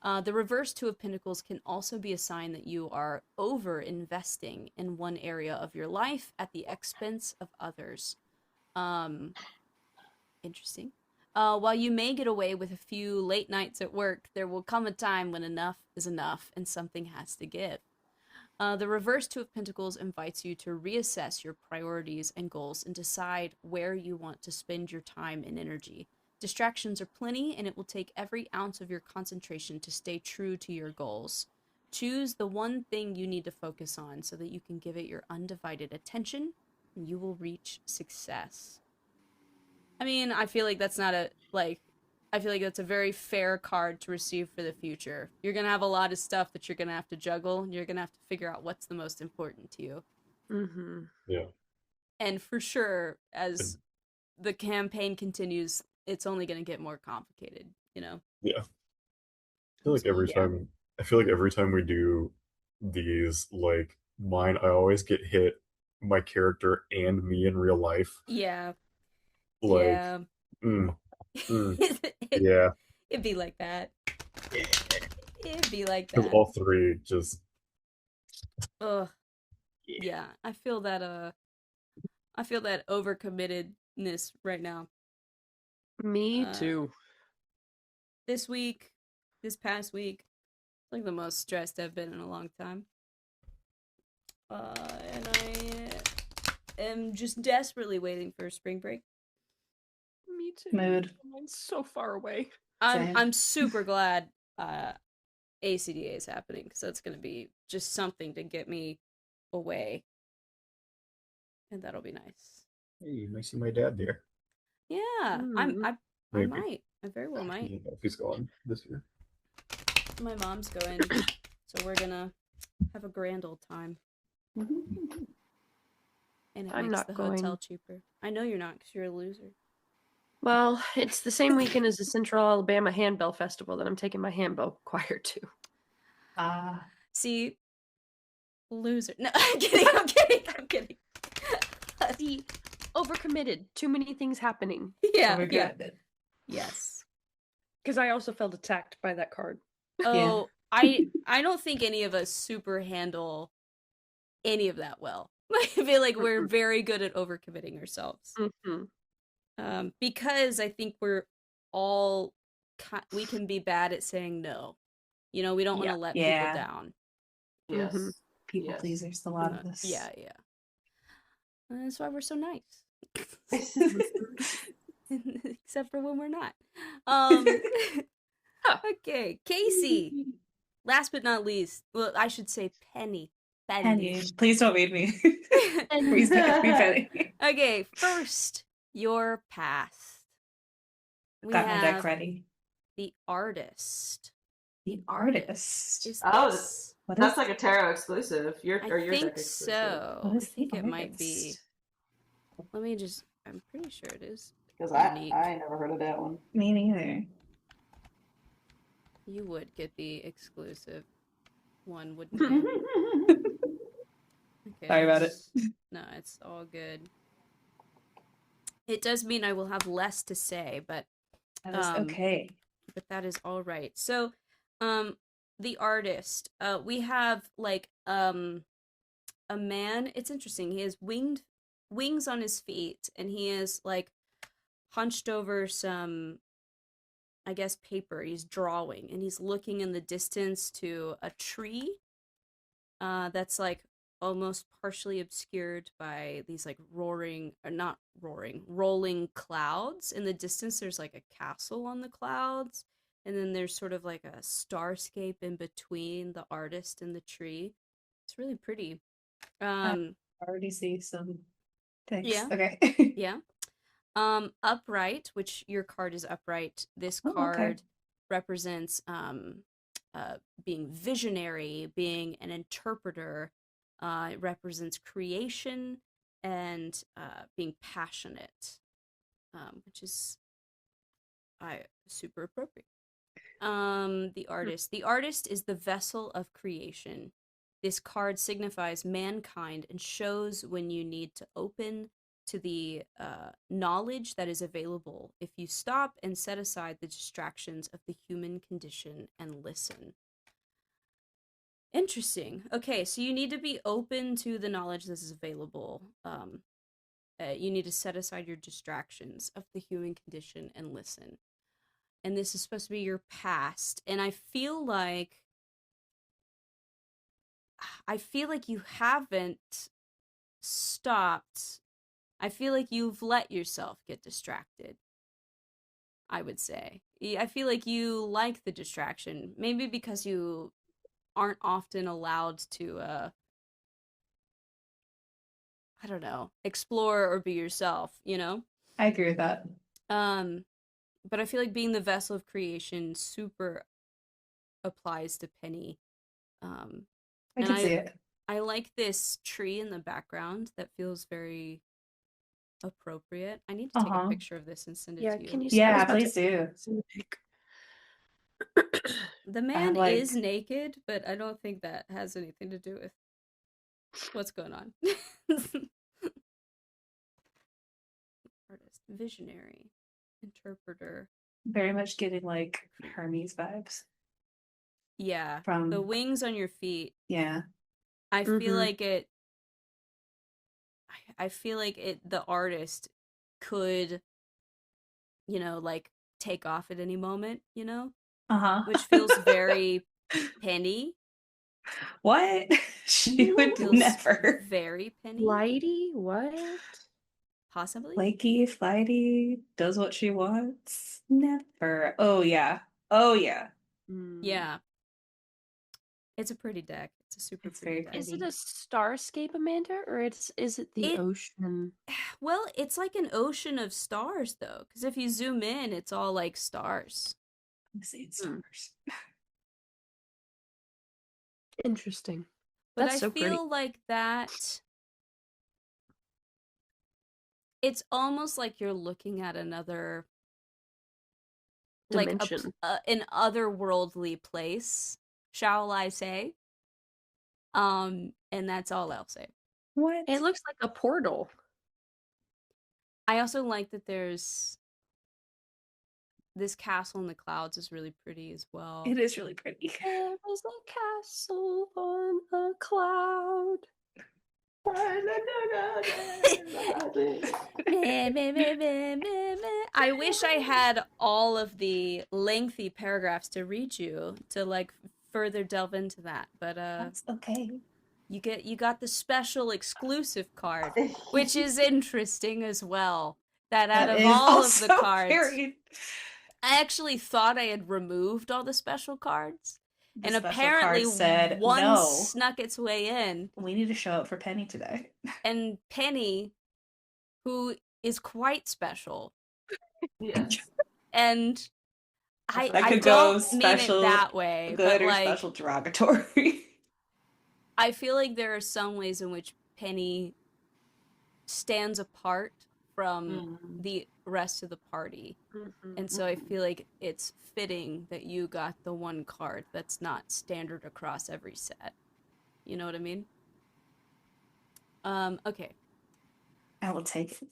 The reverse Two of Pentacles can also be a sign that you are over-investing in one area of your life at the expense of others. Interesting. While you may get away with a few late nights at work, there will come a time when enough is enough and something has to give. The reverse Two of Pentacles invites you to reassess your priorities and goals and decide where you want to spend your time and energy. Distractions are plenty, and it will take every ounce of your concentration to stay true to your goals. Choose the one thing you need to focus on so that you can give it your undivided attention, and you will reach success. I mean, I feel like that's not a, I feel like that's a very fair card to receive for the future. You're going to have a lot of stuff that you're going to have to juggle. You're going to have to figure out what's the most important to you. Mm-hmm. Yeah. And for sure, as the campaign continues, it's only going to get more complicated, you know? Yeah. I feel like every time we do these, like, mine, I always get hit, my character and me in real life. Yeah. Like, yeah. Yeah. It'd be like that. It'd be like that. Because all three just... Ugh. Yeah. I feel that overcommittedness right now. Me too. This past week, it's like the most stressed I've been in a long time. And I am just desperately waiting for spring break. Me too. Mood. Mine's so far away. I'm super glad ACDA is happening, because that's going to be just something to get me away. And that'll be nice. Hey, you might see my dad there. Yeah, I might. I very well might. I don't know if he's gone this year. My mom's going, so we're gonna have a grand old time. And it makes the hotel cheaper. I know you're not, because you're a loser. Well, it's the same weekend as the Central Alabama Handbell Festival that I'm taking my handbell choir to. See, loser. No, I'm kidding. See, overcommitted. Too many things happening. Yeah. Yes. Because I also felt attacked by that card. Oh, I don't think any of us super handle any of that well. I feel like we're very good at overcommitting ourselves. Because I think we're all we can be bad at saying no. You know, we don't want to let people down. Yes. People pleasers, a lot of this. Yeah. And that's why we're so nice. Except for when we're not. Okay, Casey. Last but not least, well, I should say Penny. Please don't read me. Please don't be Penny. Okay, first, your past. We Got my have deck ready. The Artist. The Artist. That's like a tarot exclusive. Your deck exclusive. So. What is I think it might be. Let me just. I'm pretty sure it is. Because I never heard of that one. Me neither. You would get the exclusive one, wouldn't you? Okay, sorry about it. No, it's all good. It does mean I will have less to say, but that is okay. But that is all right. So, The Artist. We have like a man. It's interesting. He has wings on his feet, and he is like hunched over some, I guess, paper. He's drawing, and he's looking in the distance to a tree that's like almost partially obscured by these like rolling clouds. In the distance, there's like a castle on the clouds, and then there's sort of like a starscape in between the artist and the tree. It's really pretty. I already see some things. Yeah. Okay. Yeah. Upright, which your card is upright. This card represents being visionary, being an interpreter. It represents creation and being passionate, which is super appropriate. The Artist. The Artist is the vessel of creation. This card signifies mankind and shows when you need to open to the knowledge that is available if you stop and set aside the distractions of the human condition and listen. Interesting. Okay, so you need to be open to the knowledge that is available you need to set aside your distractions of the human condition and listen. And this is supposed to be your past. And I feel like you haven't stopped. I feel like you've let yourself get distracted, I would say. I feel like you like the distraction, maybe because you aren't often allowed to, I don't know, explore or be yourself, you know? I agree with that. But I feel like being the vessel of creation super applies to Penny. I can see it. I like this tree in the background that feels very appropriate. I need to take a picture of this and send it to you. Can you Yeah, please do. The man is naked, but I don't think that has anything to do with what's going on. Artist, visionary, interpreter. Very much getting like Hermes vibes. Yeah, from the wings on your feet. Yeah, I feel like it. I feel like the artist could, you know, like take off at any moment, you know, which feels very Penny. What? She would never. Very Penny. Flighty? What? Possibly. Flaky, flighty, does what she wants. Never. Oh yeah. Oh yeah. Yeah. It's a pretty deck. It's a super pretty deck. Is it a starscape, Amanda, or is it the ocean? Well, it's like an ocean of stars, though, because if you zoom in, it's all like stars. I'm saying stars. Interesting. But I feel like that. It's almost like you're looking at another dimension, like an otherworldly place, shall I say? And that's all I'll say. What? It looks like a portal. I also like that there's this castle in the clouds is really pretty as well. It is really pretty. There is a castle on a cloud. I wish I had all of the lengthy paragraphs to read you to like further delve into that, but that's okay. You got the special exclusive card, which is interesting as well. That out of all of the cards, I actually thought I had removed all the special cards. And apparently said, one no, snuck its way in. We need to show up for Penny today. And Penny, who is quite special. Yes. And I could don't go special, mean it that way. Good but or like, special derogatory. I feel like there are some ways in which Penny stands apart from the rest of the party. And so I feel like it's fitting that you got the one card that's not standard across every set. You know what I mean? Okay. I will take it.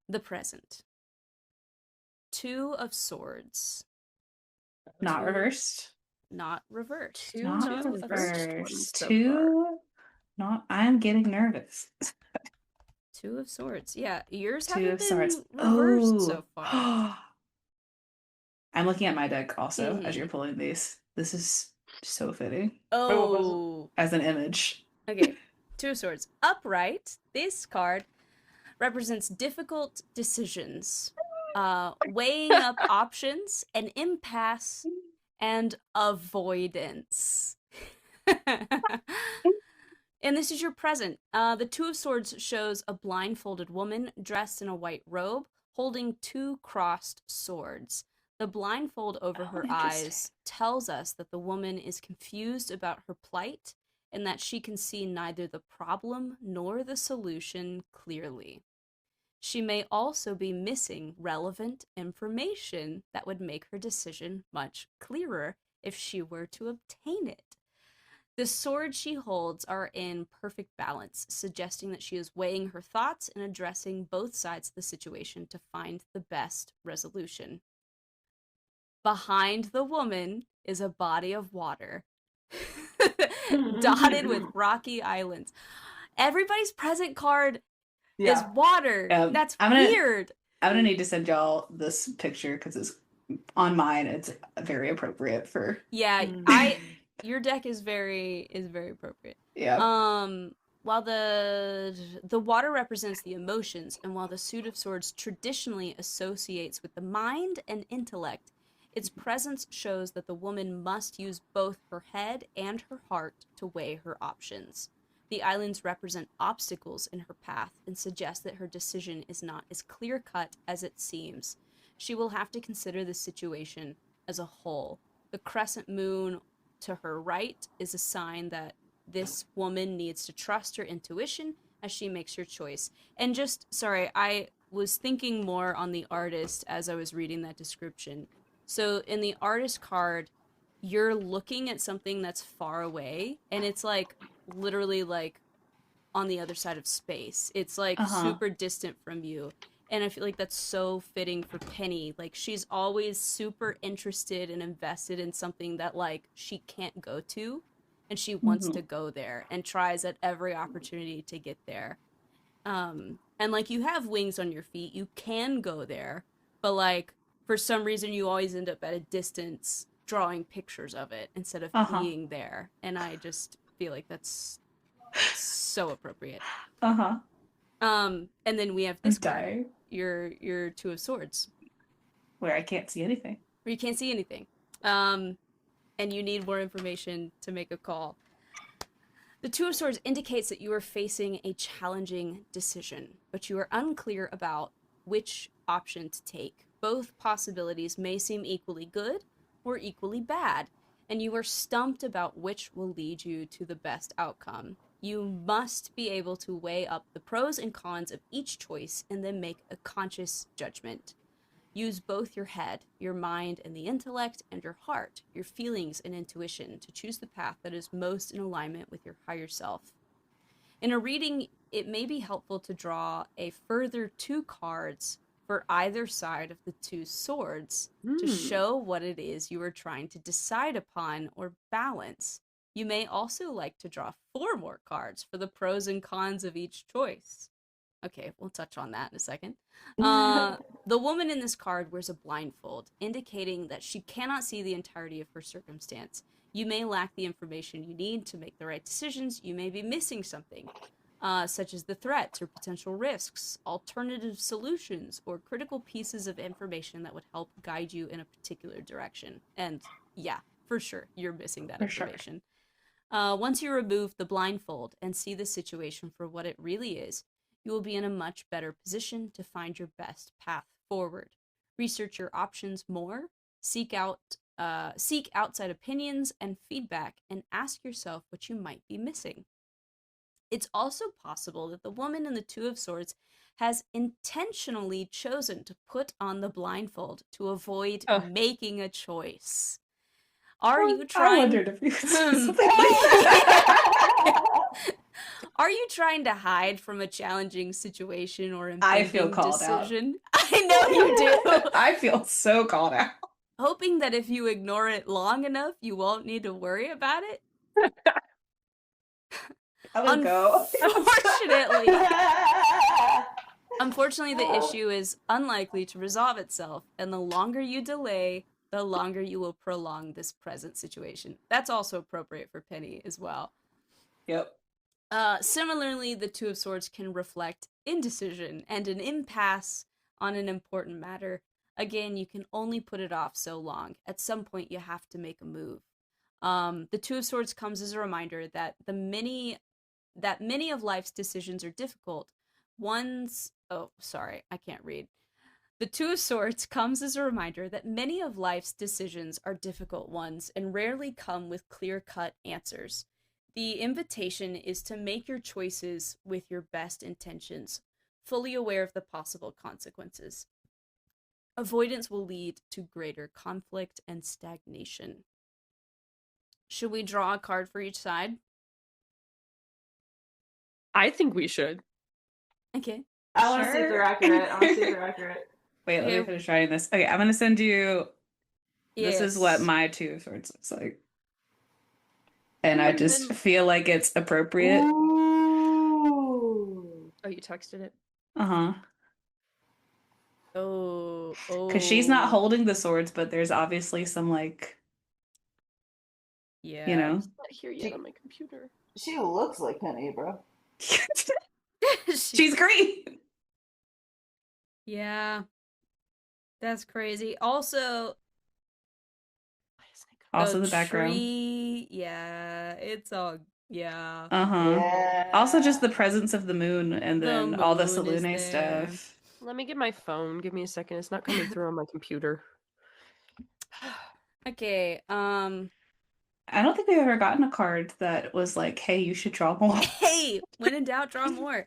The present. 2 of Swords. Not reversed. Not reversed. Not reversed. 2. Not. I'm getting nervous. 2 of Swords. Yeah, yours 2 haven't of been Swords. reversed so far. I'm looking at my deck also as you're pulling these. This is so fitting. Oh. As an image. Okay. 2 of Swords. Upright. This card represents difficult decisions, weighing up options, an impasse, and avoidance. And this is your present. The 2 of Swords shows a blindfolded woman dressed in a white robe, holding 2 crossed swords. The blindfold over her eyes tells us that the woman is confused about her plight and that she can see neither the problem nor the solution clearly. She may also be missing relevant information that would make her decision much clearer if she were to obtain it. The swords she holds are in perfect balance, suggesting that she is weighing her thoughts and addressing both sides of the situation to find the best resolution. Behind the woman is a body of water, dotted with rocky islands. Everybody's present card is water. That's weird. I'm gonna need to send y'all this picture because it's on mine. It's very appropriate for. Yeah, your deck is very appropriate. Yeah. While the water represents the emotions, and while the Suit of Swords traditionally associates with the mind and intellect, its presence shows that the woman must use both her head and her heart to weigh her options. The islands represent obstacles in her path and suggest that her decision is not as clear-cut as it seems. She will have to consider the situation as a whole. The crescent moon to her right is a sign that this woman needs to trust her intuition as she makes her choice. And I was thinking more on the artist as I was reading that description. So in the artist card, you're looking at something that's far away, and it's like literally like on the other side of space. It's like super distant from you. And I feel like that's so fitting for Penny. Like, she's always super interested and invested in something that, like, she can't go to. And she wants to go there and tries at every opportunity to get there. And, like, you have wings on your feet. You can go there. But, like, for some reason, you always end up at a distance drawing pictures of it instead of being there. And I just feel like that's so appropriate. And then we have this card. Your Two of Swords, where I can't see anything. Where you can't see anything, and you need more information to make a call. The Two of Swords indicates that you are facing a challenging decision, but you are unclear about which option to take. Both possibilities may seem equally good or equally bad, and you are stumped about which will lead you to the best outcome. You must be able to weigh up the pros and cons of each choice and then make a conscious judgment. Use both your head, your mind and the intellect, and your heart, your feelings and intuition, to choose the path that is most in alignment with your higher self. In a reading, it may be helpful to draw a further 2 cards for either side of the 2 swords to show what it is you are trying to decide upon or balance. You may also like to draw 4 more cards for the pros and cons of each choice. Okay, we'll touch on that in a second. The woman in this card wears a blindfold, indicating that she cannot see the entirety of her circumstance. You may lack the information you need to make the right decisions. You may be missing something, such as the threats or potential risks, alternative solutions, or critical pieces of information that would help guide you in a particular direction. And yeah, for sure, you're missing that information. Sure. Once you remove the blindfold and see the situation for what it really is, you will be in a much better position to find your best path forward. Research your options more, seek outside opinions and feedback, and ask yourself what you might be missing. It's also possible that the woman in the Two of Swords has intentionally chosen to put on the blindfold to avoid making a choice. Are you trying? I wondered if you could say something like that. Are you trying to hide from a challenging situation or impending decision? I know you do. I feel so called out. Hoping that if you ignore it long enough, you won't need to worry about it. Unfortunately, the issue is unlikely to resolve itself, and the longer you delay, the longer you will prolong this present situation. That's also appropriate for Penny as well. Yep. Similarly, the Two of Swords can reflect indecision and an impasse on an important matter. Again, you can only put it off so long. At some point, you have to make a move. The Two of Swords comes as a reminder that many of life's decisions are difficult. The Two of Swords comes as a reminder that many of life's decisions are difficult ones and rarely come with clear-cut answers. The invitation is to make your choices with your best intentions, fully aware of the possible consequences. Avoidance will lead to greater conflict and stagnation. Should we draw a card for each side? I think we should. Okay. I want to see if they're accurate. Wait, let me finish writing this. Okay, I'm going to send you... This is what my Two of Swords looks like. And I just feel like it's appropriate. Ooh. Oh, you texted it? Uh-huh. Oh. Because she's not holding the swords, but there's obviously some, like, yeah. you know. It's not here yet on my computer. She looks like Penny, bro. She's green. Yeah. That's crazy. Also the background. Tree, yeah, it's all yeah. Uh-huh. Yeah. Also just the presence of the moon and then all the moon is Salune there. stuff. Let me get my phone. Give me a second. It's not coming through on my computer. Okay, I don't think we've ever gotten a card that was like, hey, you should draw more. hey, when in doubt, draw more.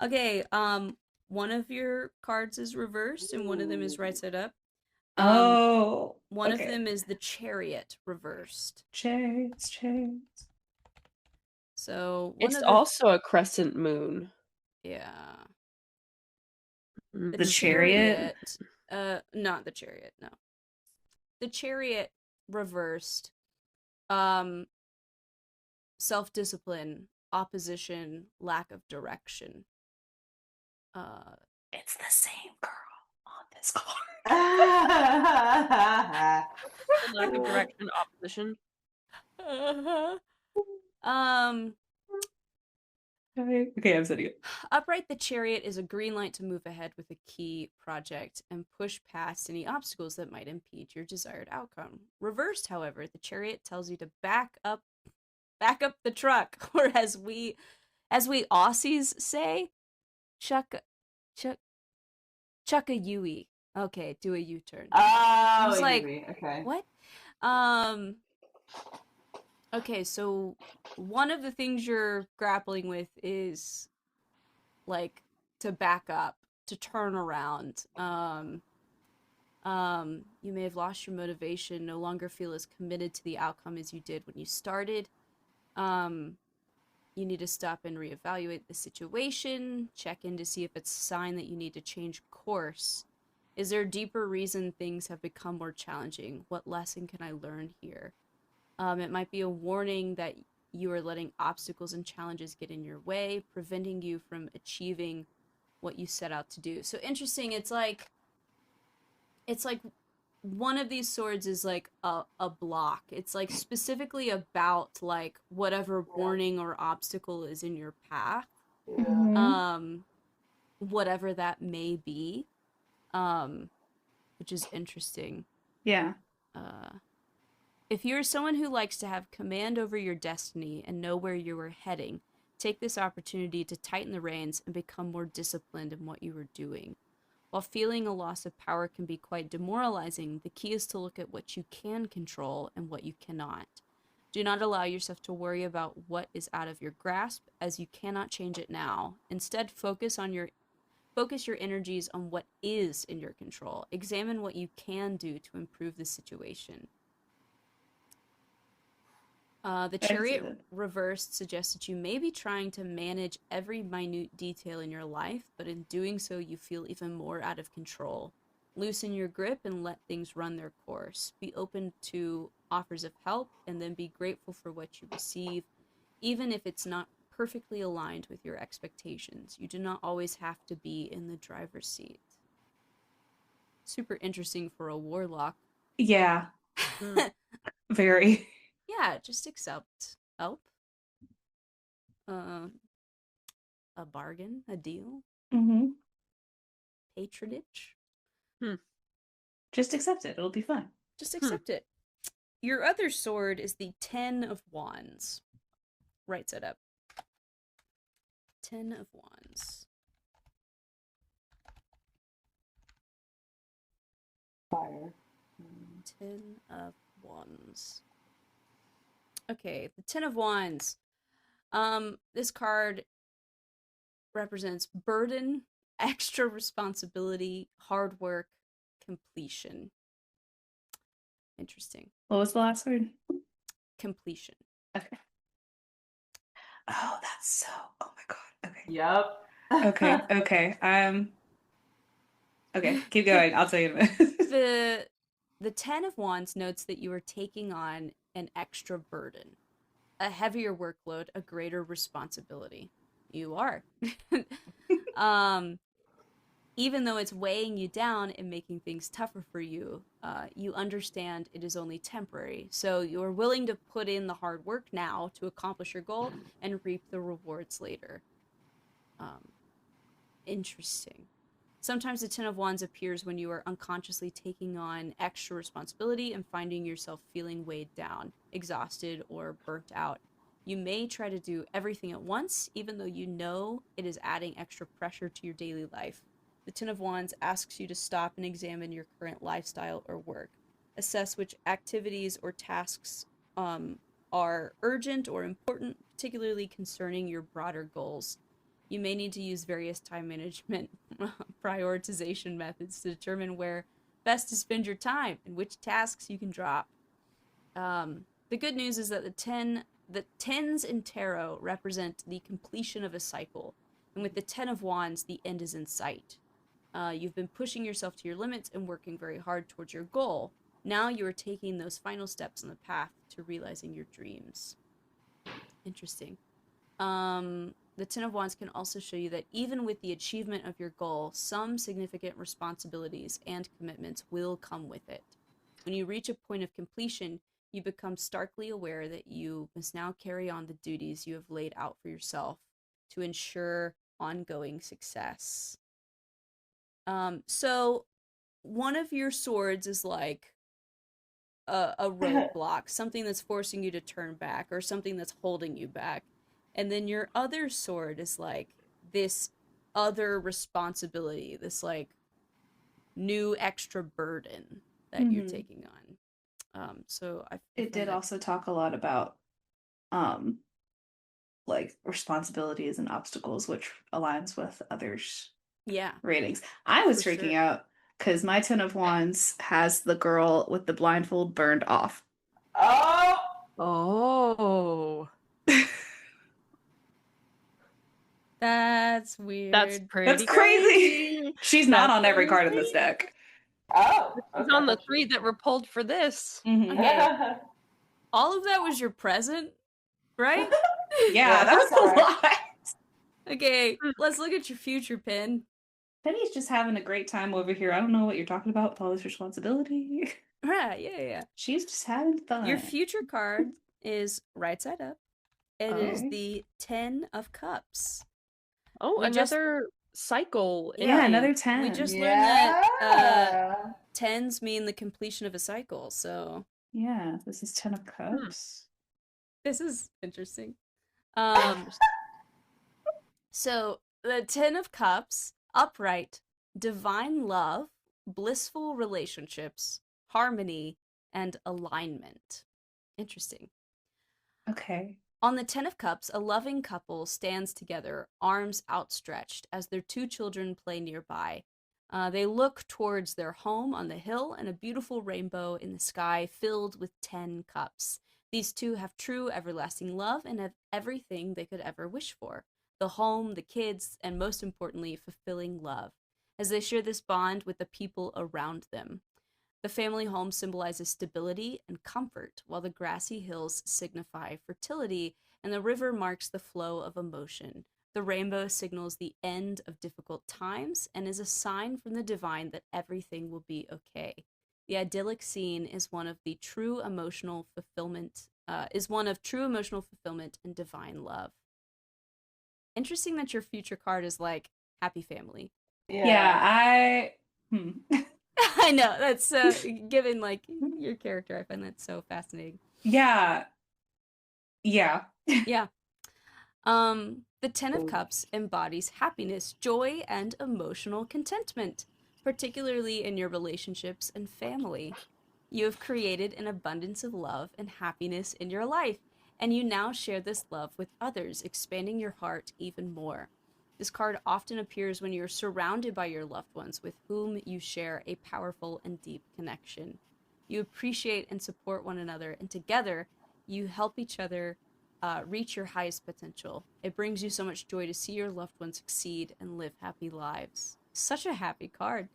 Okay, one of your cards is reversed and one of them is right side up. One of them is the Chariot reversed. Chariots. So it's also a crescent moon. Yeah. The Chariot? Not the Chariot, no. The Chariot reversed. Self-discipline, opposition, lack of direction. It's the same girl on this card. Lack of direction, opposition. Okay, I'm setting it. Upright, the Chariot is a green light to move ahead with a key project and push past any obstacles that might impede your desired outcome. Reversed, however, the Chariot tells you to back up the truck, or as we Aussies say, chuck a Yui. Okay, do a U-turn. Oh, I was like, okay. What? Okay, so one of the things you're grappling with is like to back up, to turn around. You may have lost your motivation, no longer feel as committed to the outcome as you did when you started. You need to stop and reevaluate the situation, check in to see if it's a sign that you need to change course. Is there a deeper reason things have become more challenging? What lesson can I learn here? It might be a warning that you are letting obstacles and challenges get in your way, preventing you from achieving what you set out to do. So interesting, it's like one of these swords is like a block. It's like specifically about like whatever warning or obstacle is in your path. Whatever that may be. Which is interesting. Yeah. If you're someone who likes to have command over your destiny and know where you are heading, take this opportunity to tighten the reins and become more disciplined in what you are doing. While feeling a loss of power can be quite demoralizing, the key is to look at what you can control and what you cannot. Do not allow yourself to worry about what is out of your grasp, as you cannot change it now. Instead, focus your energies on what is in your control. Examine what you can do to improve the situation. The Chariot reversed suggests that you may be trying to manage every minute detail in your life, but in doing so, you feel even more out of control. Loosen your grip and let things run their course. Be open to offers of help, and then be grateful for what you receive, even if it's not perfectly aligned with your expectations. You do not always have to be in the driver's seat. Super interesting for a warlock. Yeah. Very. Yeah, just accept help. A bargain, a deal. Patronage. Just accept it. It'll be fine. Just accept it. Your other sword is the Ten of Wands. Right side up. Ten of Wands. Fire. 10 of Wands. Okay, the Ten of Wands. This card represents burden, extra responsibility, hard work, completion. Interesting. What was the last word? Completion. Okay. Oh, that's so. Oh my god. Okay. Yep. Okay. Okay. Keep going. I'll tell you. The Ten of Wands notes that you are taking on an extra burden, a heavier workload, a greater responsibility. You are. Even though it's weighing you down and making things tougher for you, you understand it is only temporary. So you're willing to put in the hard work now to accomplish your goal and reap the rewards later. Interesting. Sometimes the Ten of Wands appears when you are unconsciously taking on extra responsibility and finding yourself feeling weighed down, exhausted, or burnt out. You may try to do everything at once, even though you know it is adding extra pressure to your daily life. The Ten of Wands asks you to stop and examine your current lifestyle or work. Assess which activities or tasks are urgent or important, particularly concerning your broader goals. You may need to use various time management prioritization methods to determine where best to spend your time and which tasks you can drop. The good news is that the tens in tarot represent the completion of a cycle, and with the Ten of Wands, the end is in sight. You've been pushing yourself to your limits and working very hard towards your goal. Now you are taking those final steps on the path to realizing your dreams. Interesting. The Ten of Wands can also show you that even with the achievement of your goal, some significant responsibilities and commitments will come with it. When you reach a point of completion, you become starkly aware that you must now carry on the duties you have laid out for yourself to ensure ongoing success. So one of your swords is like a roadblock, something that's forcing you to turn back or something that's holding you back. And then your other sword is like this other responsibility, this like new extra burden that you're taking on. So it did also talk a lot about like responsibilities and obstacles, which aligns with others' ratings. I was freaking out because my Ten of Wands has the girl with the blindfold burned off. Oh. That's weird. That's pretty That's crazy. She's not on every card in this deck. She's on the 3 that were pulled for this. Okay. All of that was your present, right? Yeah, that was a lot. Okay, let's look at your future, Pin. Penny's just having a great time over here. I don't know what you're talking about with all this responsibility. Right, yeah. She's just having fun. Your future card is right side up. It is the 10 of Cups. Oh, another cycle. Yeah, another 10. We just learned that 10s mean the completion of a cycle, so... Yeah, this is 10 of Cups. This is interesting. So, the 10 of Cups, upright, divine love, blissful relationships, harmony, and alignment. Interesting. Okay. On the 10 of Cups, a loving couple stands together, arms outstretched, as their 2 children play nearby. They look towards their home on the hill and a beautiful rainbow in the sky filled with 10 cups. These 2 have true everlasting love and have everything they could ever wish for. The home, the kids, and most importantly, fulfilling love, as they share this bond with the people around them. The family home symbolizes stability and comfort, while the grassy hills signify fertility, and the river marks the flow of emotion. The rainbow signals the end of difficult times and is a sign from the divine that everything will be okay. The idyllic scene is one of true emotional fulfillment and divine love. Interesting that your future card is like happy family. Yeah, I know, that's given like your character, I find that so fascinating. Yeah. The 10 of Cups embodies happiness, joy, and emotional contentment, particularly in your relationships and family. You have created an abundance of love and happiness in your life, and you now share this love with others, expanding your heart even more. This card often appears when you're surrounded by your loved ones with whom you share a powerful and deep connection. You appreciate and support one another, and together you help each other reach your highest potential. It brings you so much joy to see your loved ones succeed and live happy lives. Such a happy card.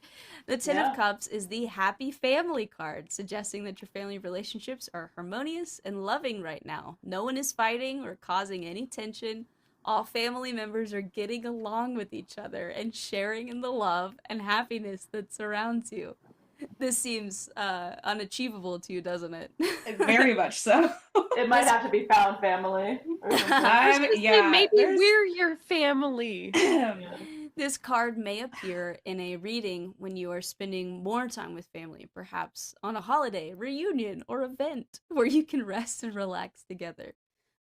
The 10 of Cups is the happy family card, suggesting that your family relationships are harmonious and loving right now. No one is fighting or causing any tension. All family members are getting along with each other and sharing in the love and happiness that surrounds you. This seems unachievable to you, doesn't it? Very much so. It might have to be found family. Maybe we're your family. This card may appear in a reading when you are spending more time with family, perhaps on a holiday, reunion, or event where you can rest and relax together.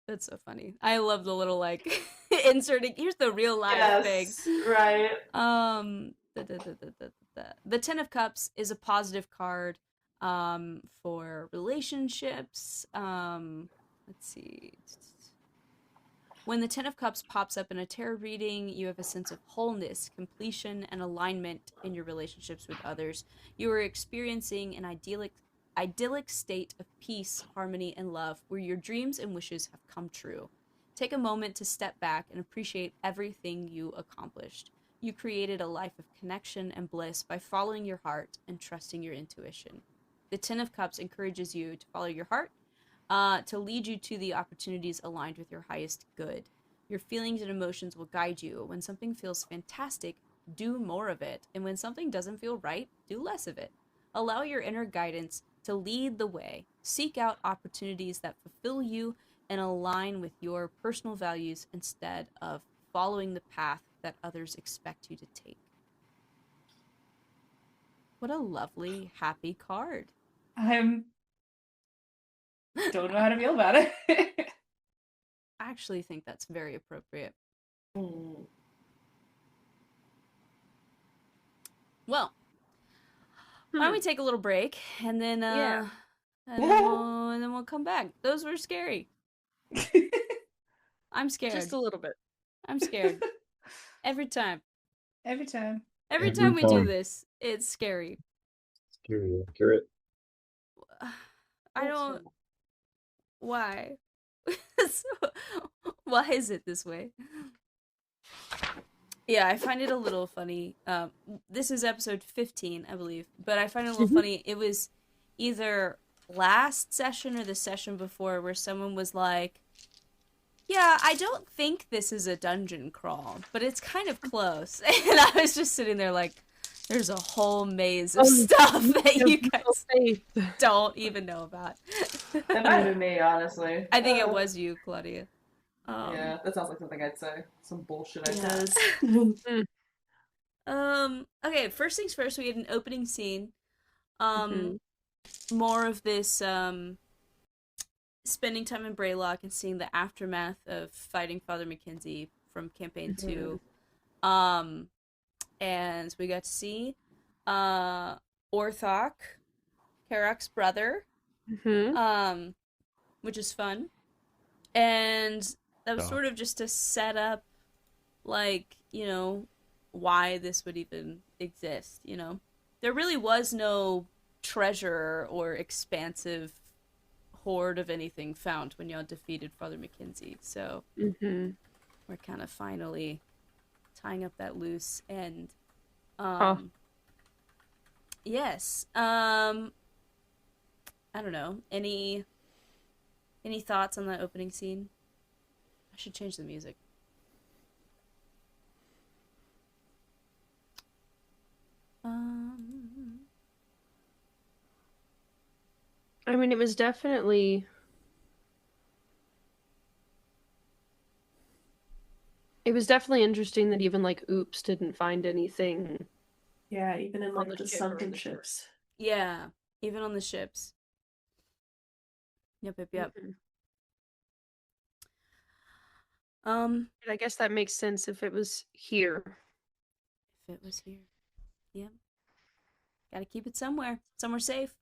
That's so funny. I love the little, like, inserting, here's the real life thing. Right. The Ten of Cups is a positive card for relationships. Let's see. When the Ten of Cups pops up in a tarot reading, you have a sense of wholeness, completion, and alignment in your relationships with others. You are experiencing an idyllic state of peace, harmony, and love where your dreams and wishes have come true. Take a moment to step back and appreciate everything you accomplished. You created a life of connection and bliss by following your heart and trusting your intuition. The Ten of Cups encourages you to follow your heart, to lead you to the opportunities aligned with your highest good. Your feelings and emotions will guide you. When something feels fantastic, do more of it. And when something doesn't feel right, do less of it. Allow your inner guidance to lead the way. Seek out opportunities that fulfill you and align with your personal values instead of following the path that others expect you to take. What a lovely, happy card. Don't know how to feel about it. I actually think that's very appropriate. Well, why don't we take a little break and then and then we'll come back. Those were scary. I'm scared. Just a little bit. I'm scared. Every time. Every time we do this, it's scary. Scary, accurate. I don't. Why? Why is it this way? Yeah, I find it a little funny. This is episode 15, I believe, but I find it a little funny. It was either last session or the session before where someone was like, yeah, I don't think this is a dungeon crawl, but it's kind of close. And I was just sitting there like, there's a whole maze of stuff that you guys don't even know about. It might have been me, honestly. I think it was you, Claudia. Yeah, that sounds like something I'd say. Some bullshit I said. Okay, first things first, we get an opening scene. More of this spending time in Braylock and seeing the aftermath of fighting Father Mackenzie from campaign 2. And we got to see Orthok, Karak's brother, which is fun. And that was sort of just to set up, like, you know, why this would even exist, you know? There really was no treasure or expansive hoard of anything found when y'all defeated Father Mackenzie, so we're kind of finally tying up that loose end. Yes. I don't know. Any thoughts on that opening scene? I should change the music. I mean, it was definitely interesting that even like Oops didn't find anything. Yeah, even in like the sunken ships. Yeah, even on the ships. Yep. I guess that makes sense if it was here. Yep. Gotta keep it somewhere safe.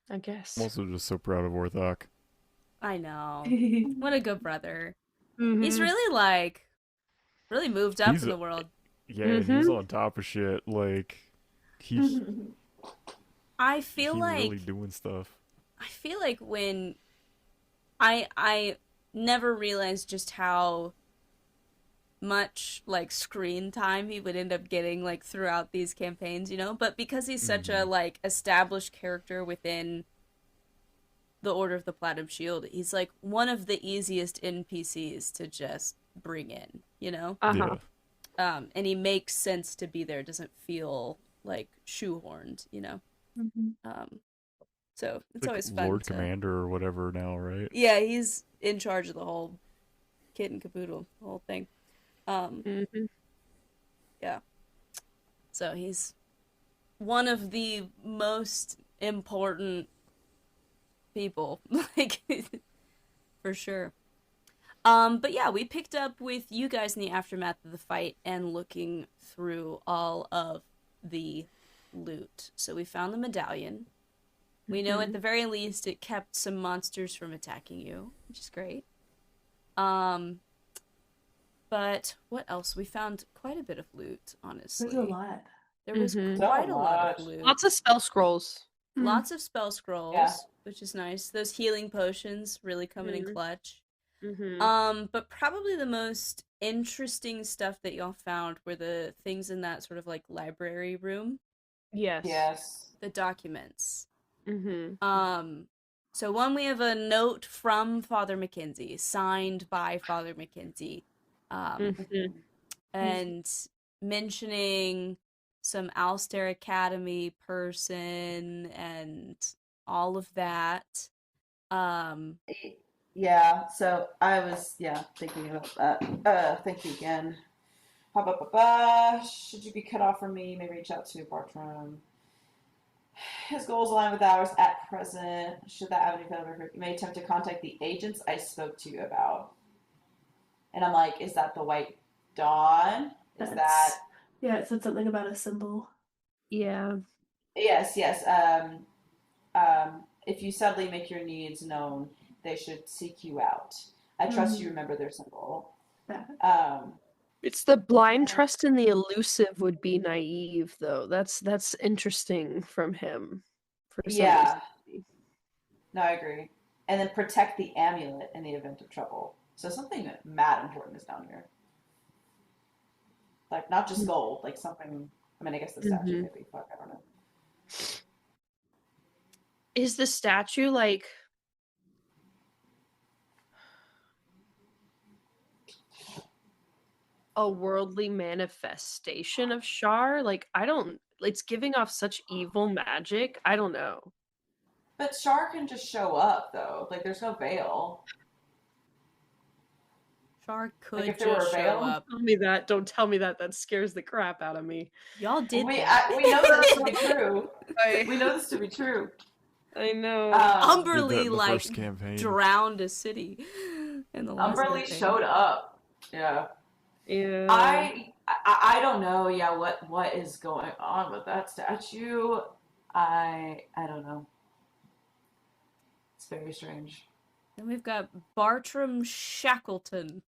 I guess. I'm also just so proud of Orthok. I know. What a good brother. He's really really moved up in the world. Yeah, he's on top of shit. Like, he's I feel like really doing stuff. I feel like when I never realized just how much like screen time he would end up getting like throughout these campaigns, you know, but because he's such a like established character within the Order of the Platinum Shield, he's like one of the easiest NPCs to just bring in, you know? Uh-huh. Yeah. And he makes sense to be there. It doesn't feel like shoehorned, you know? So it's like always fun Lord Commander or whatever now, right? Yeah, he's in charge of the whole kit and caboodle, the whole thing. Yeah. So he's one of the most important people, like, for sure. But yeah, we picked up with you guys in the aftermath of the fight and looking through all of the loot. So we found the medallion. We know at the very least it kept some monsters from attacking you, which is great. But what else? We found quite a bit of loot, honestly. There's a lot. There was quite a lot of loot. Lots of spell scrolls. Lots of spell scrolls, which is nice. Those healing potions really coming in clutch. But probably the most interesting stuff that y'all found were the things in that sort of like library room. Yes. The documents. So one, we have a note from Father Mackenzie, signed by Father Mackenzie, and mentioning some Alster Academy person and all of that. Yeah, so I was thinking about that. Thank you again. Should you be cut off from me, may reach out to Bartram. His goals align with ours at present. Should that avenue fail, you may attempt to contact the agents I spoke to you about. And I'm like, is that the White Dawn? Yeah, it said something about a symbol. Yeah. Yes. If you suddenly make your needs known, they should seek you out. I trust you remember their symbol. It's the blind trust in the elusive would be naive, though. That's interesting from him. Yeah. No, I agree. And then protect the amulet in the event of trouble. So something mad important is down here. Like, not just gold, like something... I mean, I guess the statue maybe. Fuck, I don't know. Is the statue, like... a worldly manifestation of Shar? Like, I don't... It's giving off such evil magic. I don't know. But Shar can just show up, though. Like, there's no veil. Shar could just show up. Don't tell me that. That scares the crap out of me. Y'all did that. We know this to be true. We know this to be true. I know. Umberly, like, drowned a city in the last Umberly campaign. showed up. Yeah. I don't know. Yeah, what is going on with that statue? I don't know. It's very strange. Then we've got Bartram Shackleton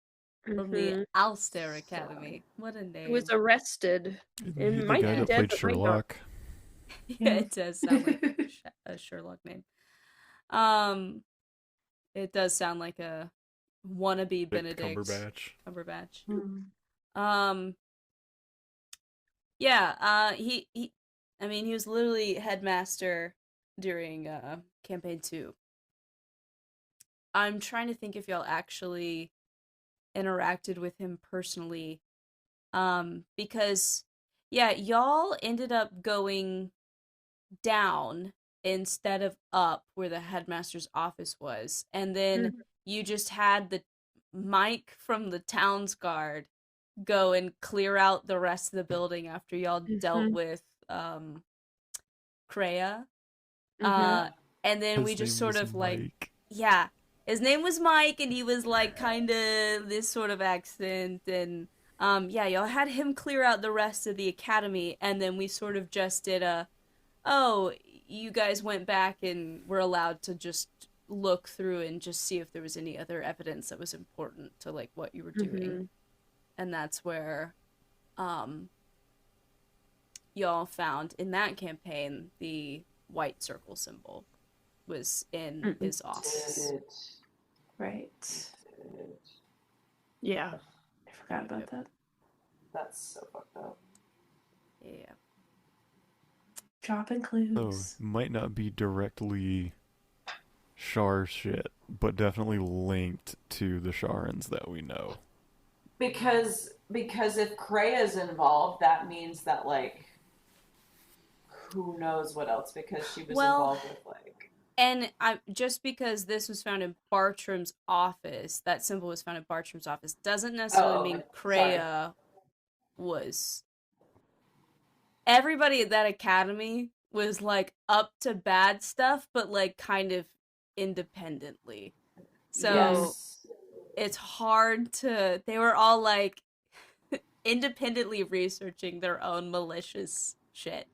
from the Alster Academy. What a name! He was arrested. And the guy that played Sherlock. Yeah, it does sound like a Sherlock name. It does sound like a wannabe Benedict Cumberbatch. Yeah, he was literally headmaster during campaign 2. I'm trying to think if y'all actually interacted with him personally, because y'all ended up going down instead of up where the headmaster's office was, and then you just had the Mike from the Town's Guard go and clear out the rest of the building after y'all dealt with Kreia. And then we just sort of like Mike. His name was Mike, and he was like kind of this sort of accent, and y'all had him clear out the rest of the academy, and then we sort of just did you guys went back and were allowed to just look through and just see if there was any other evidence that was important to like what you were doing. And that's where y'all found in that campaign the white circle symbol was in his office. Right. Yeah. I forgot about that. That's so fucked up. Yeah. Dropping clues. So, might not be directly Shar shit, but definitely linked to the Sharans that we know. Because if Krea's involved, that means that like who knows what else, because she was involved with like. And just because this was found in Bartram's office, that symbol was found in Bartram's office, doesn't necessarily mean Krea was. Everybody at that academy was like up to bad stuff, but like kind of independently. So it's hard to. They were all like independently researching their own malicious shit.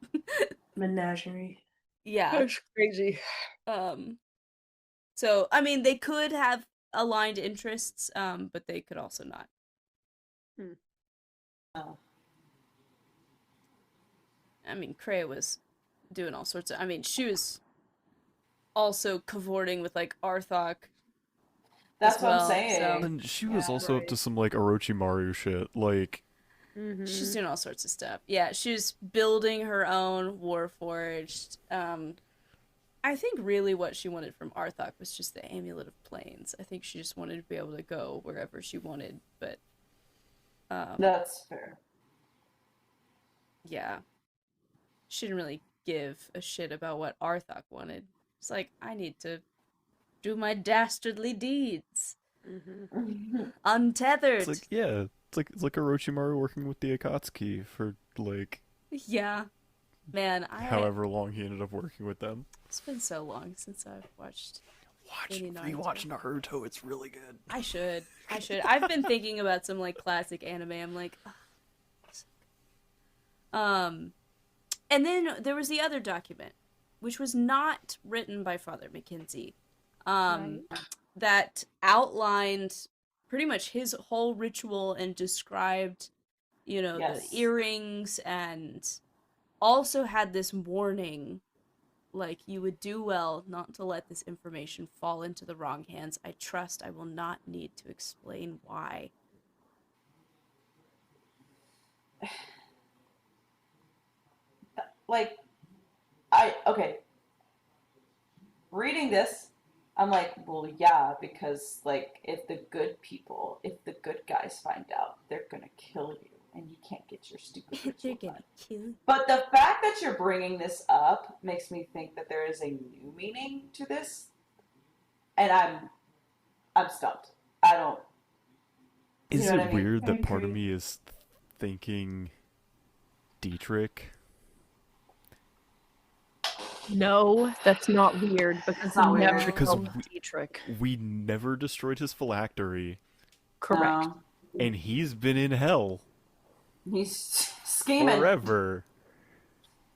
Menagerie. Yeah. That's crazy. So, I mean, they could have aligned interests, but they could also not. Oh. I mean, Krea was doing all sorts of... I mean, she was also cavorting with, like, Arthok. That's what I'm saying. So, and she was also up to some, like, Orochimaru shit, like... She's doing all sorts of stuff. Yeah, she was building her own Warforged. I think really what she wanted from Arthok was just the Amulet of Plains. I think she just wanted to be able to go wherever she wanted, but... That's fair. Yeah. She didn't really give a shit about what Arthok wanted. It's like, I need to do my dastardly deeds. Untethered. It's like, yeah, it's like Orochimaru working with the Akatsuki for, like... Yeah. Man, however long he ended up working with them. It's been so long since I've watched... Rewatch Naruto, it's really good. I should. I've been thinking about some, like, classic anime. I'm like... And then there was the other document, which was not written by Father Mackenzie, that outlined pretty much his whole ritual and described, you know, the earrings, and also had this warning, like, you would do well not to let this information fall into the wrong hands. I trust I will not need to explain why. Like, reading this, I'm like, well, yeah, because, like, if the good guys find out, they're gonna kill you, and you can't get your stupid ritual done. But the fact that you're bringing this up makes me think that there is a new meaning to this, and I'm stumped. I don't... Is it weird that part of me is thinking Dietrich? No, that's not weird, because we never because Dietrich. We never destroyed his phylactery. Correct. No. And he's been in hell. He's scheming. Forever.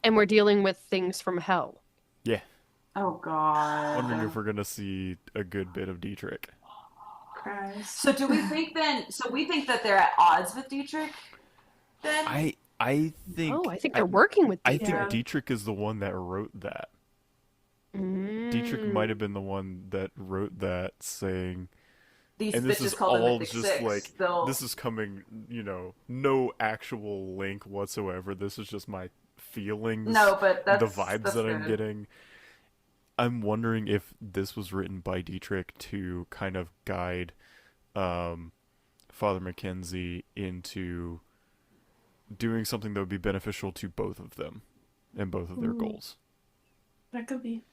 And we're dealing with things from hell. Yeah. Oh, God. Wondering if we're going to see a good bit of Dietrich. Christ. So do we think then... So we think that they're at odds with Dietrich, then? I think... Oh, I think they're working with Dietrich. Dietrich. I think Dietrich is the one that wrote that. Dietrich might have been the one that wrote that, saying... These and this bitches is call them all Mythic just Six. like... This is coming, you know, no actual link whatsoever. This is just my feelings. No, but that's... The vibes that I'm good. getting. I'm wondering if this was written by Dietrich to kind of guide Father Mackenzie into doing something that would be beneficial to both of them and both of their goals. That could be.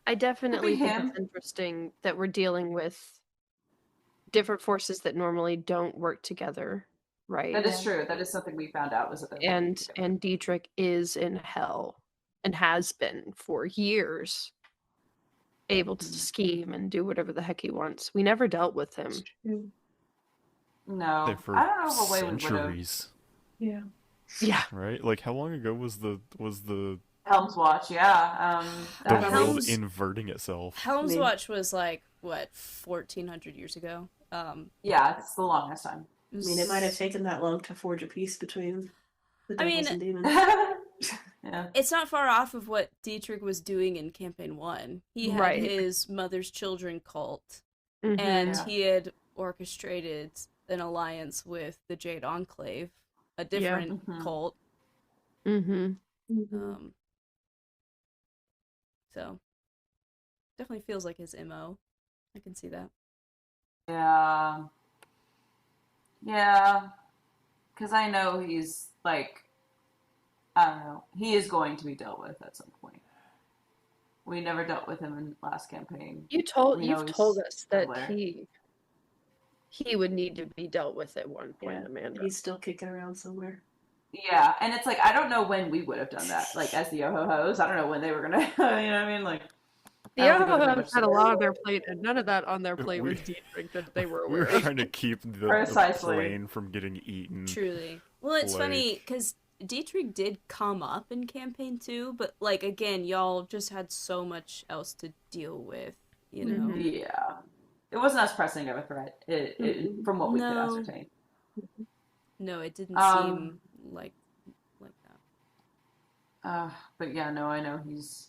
I definitely think it's interesting that we're dealing with different forces that normally don't work together, right? That is true. That is something we found out, was that they're and Dietrich is in hell and has been for years, able to scheme and do whatever the heck he wants. We never dealt with him. No, For I don't know what way we would have. centuries. Yeah. Yeah. Right? Like, how long ago was the Helm's Watch, yeah. the world inverting itself? Helm's Watch was like, what, 1400 years ago? Yeah, it's the longest time. I mean, it might have taken that long to forge a peace between the devils and demons. Yeah. It's not far off of what Dietrich was doing in Campaign 1. He had his Mother's Children cult, and he had orchestrated an alliance with the Jade Enclave, a different cult. So, definitely feels like his MO. I can see that. Yeah. Yeah, because I know he's like, I don't know, he is going to be dealt with at some point. We never dealt with him in last campaign. You've told us that he would need to be dealt with at one point, Amanda. He's still kicking around somewhere. Yeah, and it's like, I don't know when we would have done that. Like, as the Yo-Ho-Hos, I don't know when they were gonna, you know what I mean? Like, the Yo-Ho-Hos had a lot on their plate, and none of that on their plate was Dietrich that they were aware of. We were trying to keep the plane from getting eaten. Truly. Well, it's funny, because Dietrich did come up in campaign 2, but, like, again, y'all just had so much else to deal with, you know? Mm-hmm. Yeah. It wasn't as pressing of a threat, from what we could ascertain. No, it didn't seem like that. But yeah, no, I know he's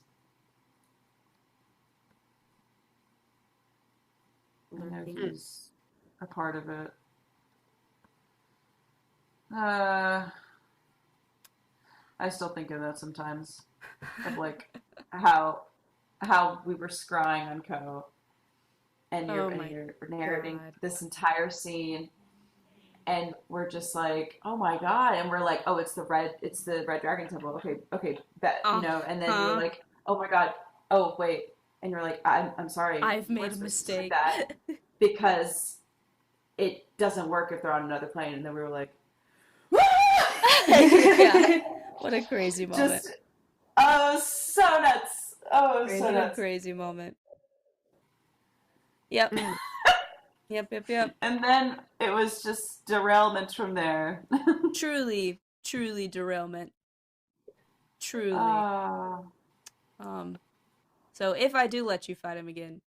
a part of it. I still think of that sometimes, of like how we were scrying on Co, and you're narrating this entire scene. And we're just like, oh my god, and we're like, oh, it's the red dragon temple. Okay, bet, you know. And then you're like, oh my god, oh wait, and you're like, I'm sorry, I've made a mistake that because it doesn't work if they're on another plane. And then we were like, yeah, what a crazy moment! So nuts! So nuts! Crazy moment. Yep. Yep. And then it was just derailment from there. Truly derailment. Truly. So if I do let you fight him again,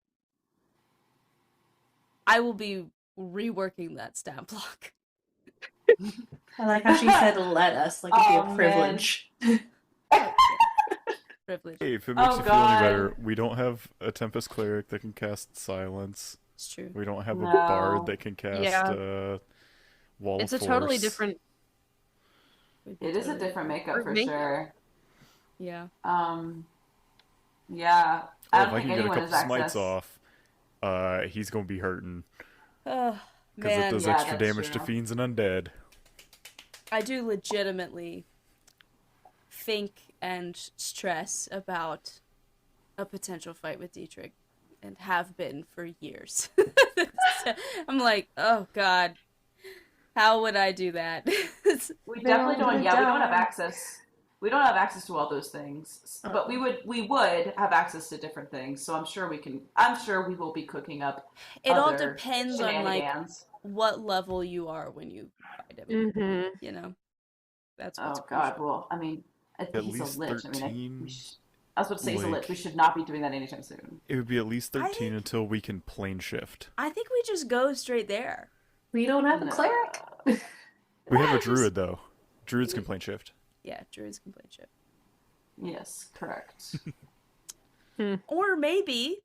I will be reworking that stat block. I like how she said "let us," like it'd be a privilege. Privilege. Hey, if it makes you feel any better, we don't have a Tempest Cleric that can cast Silence. It's true. We don't have a bard that can cast Wall of Force. It's a totally different... It is a different makeup for sure. Yeah. Yeah. I don't if I think can get a couple smites access. off, he's gonna be hurting. Oh, because it does extra damage to fiends and undead. I do legitimately think and stress about a potential fight with Dietrich. And have been for years. I'm like, oh god, how would I do that? We definitely don't. Yeah, we don't have access. We don't have access to all those things, but we would have access to different things. So I'm sure we can. I'm sure we will be cooking up. It all depends on like what level you are when you fight him. Mm-hmm. You know, that's what's god. Well, I mean, at he's least a lich. 13. I mean, I was about to say he's a lich. We should not be doing that anytime soon. It would be at least 13 until we can plane shift. I think we just go straight there. We don't have a cleric. We have a druid though. Druids can plane shift. Yeah, druids can plane shift. Yes, correct. Or maybe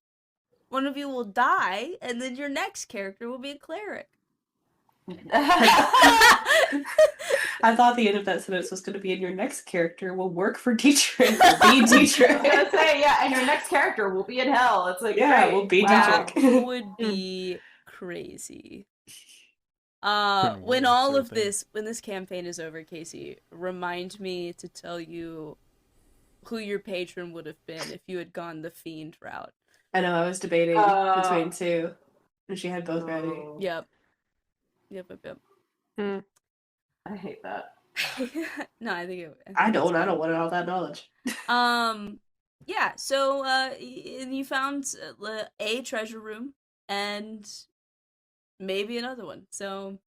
one of you will die, and then your next character will be a cleric. I thought the end of that sentence was going to be, and your next character will work for Dietrich or be Dietrich. I was going to say, yeah, and your next character will be in hell. It's like, yeah, great. We'll be Dietrich. Dietrich. Would be crazy. When all of this, when this campaign is over, Casey, remind me to tell you who your patron would have been if you had gone the fiend route. I know, I was debating between two, and she had both ready. Yep. I hate that. No, I think I don't want all that knowledge. Yeah, so you found a treasure room and maybe another one. So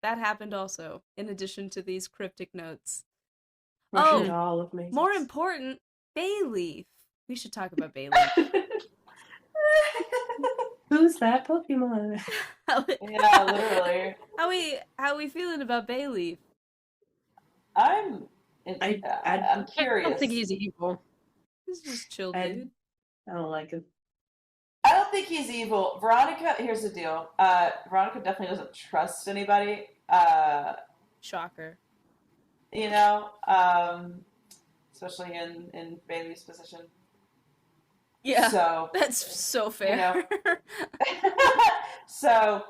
that happened also, in addition to these cryptic notes. More important, Bayleaf. We should talk about Bayleaf. Who's that Pokemon? Yeah, literally. How we feeling about Bayleaf? I'm curious. I don't think he's evil. He's just chill, dude. I don't like him. I don't think he's evil. Veronica, here's the deal. Veronica definitely doesn't trust anybody. Shocker. You know, especially in Bailey's position. Yeah, so that's so fair. You know? So,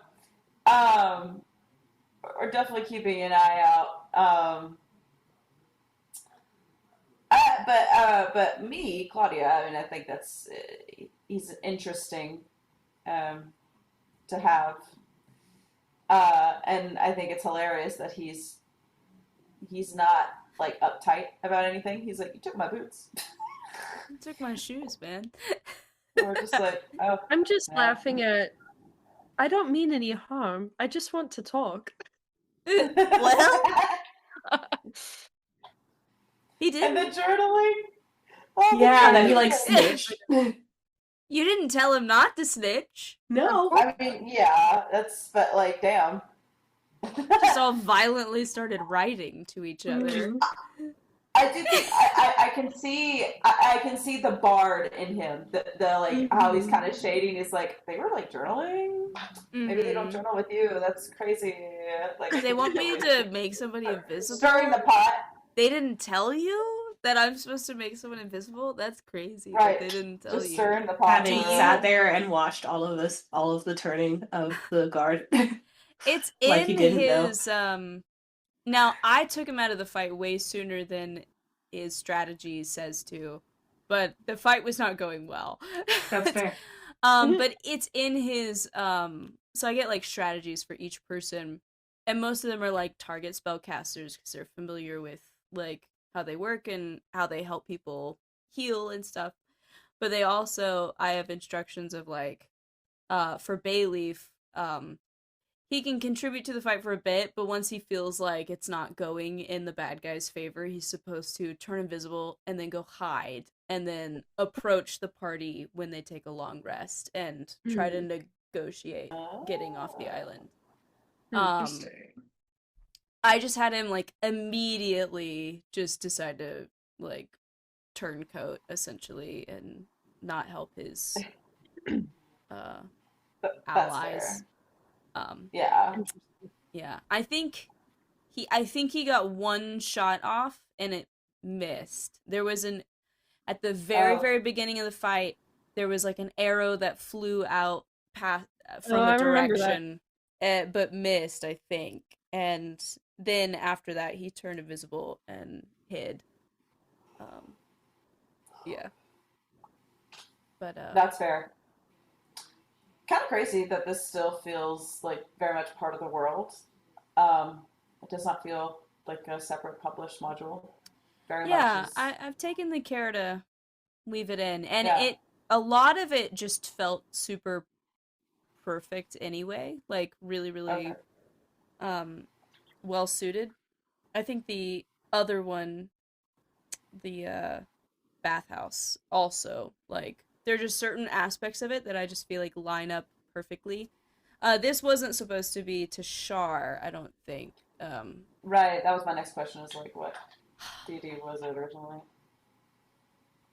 we're definitely keeping an eye out. But me, Claudia, I mean, I think that's he's interesting to have, and I think it's hilarious that he's not like uptight about anything. He's like, you took my boots. You took my shoes, man. We're just like, oh. I'm just laughing at. I don't mean any harm. I just want to talk. Well, he did. And the journaling. Oh, yeah, then he like snitched. You didn't tell him not to snitch. No. I mean, yeah, but like, damn. Just all violently started writing to each other. Mm-hmm. I do think I can see the bard in him. The like how he's kind of shading is like they were like journaling. Maybe they don't journal with you. That's crazy. Like they want me to make somebody invisible. Stirring the pot. They didn't tell you that I'm supposed to make someone invisible? That's crazy. Right. They didn't tell Just you. stirring the pot. Having sat there and watched all of the turning of the guard. It's like in his now I took him out of the fight way sooner than his strategy says to, but the fight was not going well. That's fair. But it's in his so I get like strategies for each person, and most of them are like target spellcasters because they're familiar with like how they work and how they help people heal and stuff. But they also, I have instructions of like for Bayleaf, he can contribute to the fight for a bit, but once he feels like it's not going in the bad guy's favor, he's supposed to turn invisible and then go hide and then approach the party when they take a long rest and try to negotiate getting off the island. Interesting. I just had him like immediately just decide to like turncoat essentially and not help his allies. Yeah. I think he got one shot off and it missed. There was at the very beginning of the fight, there was like an arrow that flew out from the direction, but missed, I think. And then after that, he turned invisible and hid. Yeah. But that's fair. Kind of crazy that this still feels like very much part of the world. It does not feel like a separate published module. Very much. I've taken the care to leave it in, and a lot of it just felt super perfect anyway. Like really, really, well suited. I think the other one, the bathhouse, also like. There are just certain aspects of it that I just feel like line up perfectly. This wasn't supposed to be to Shar, I don't think. Right, that was my next question, is like what DD was it originally?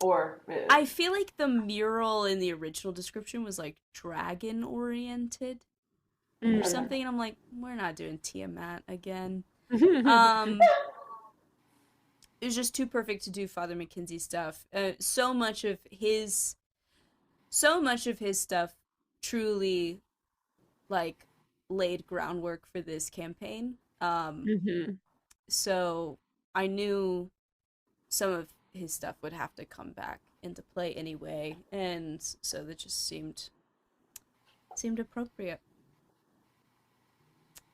Or I feel like the mural in the original description was like dragon oriented or something, and I'm like, we're not doing Tiamat again. It was just too perfect to do Father Mackenzie stuff. So much of his stuff truly like laid groundwork for this campaign. So I knew some of his stuff would have to come back into play anyway, and so that just seemed appropriate.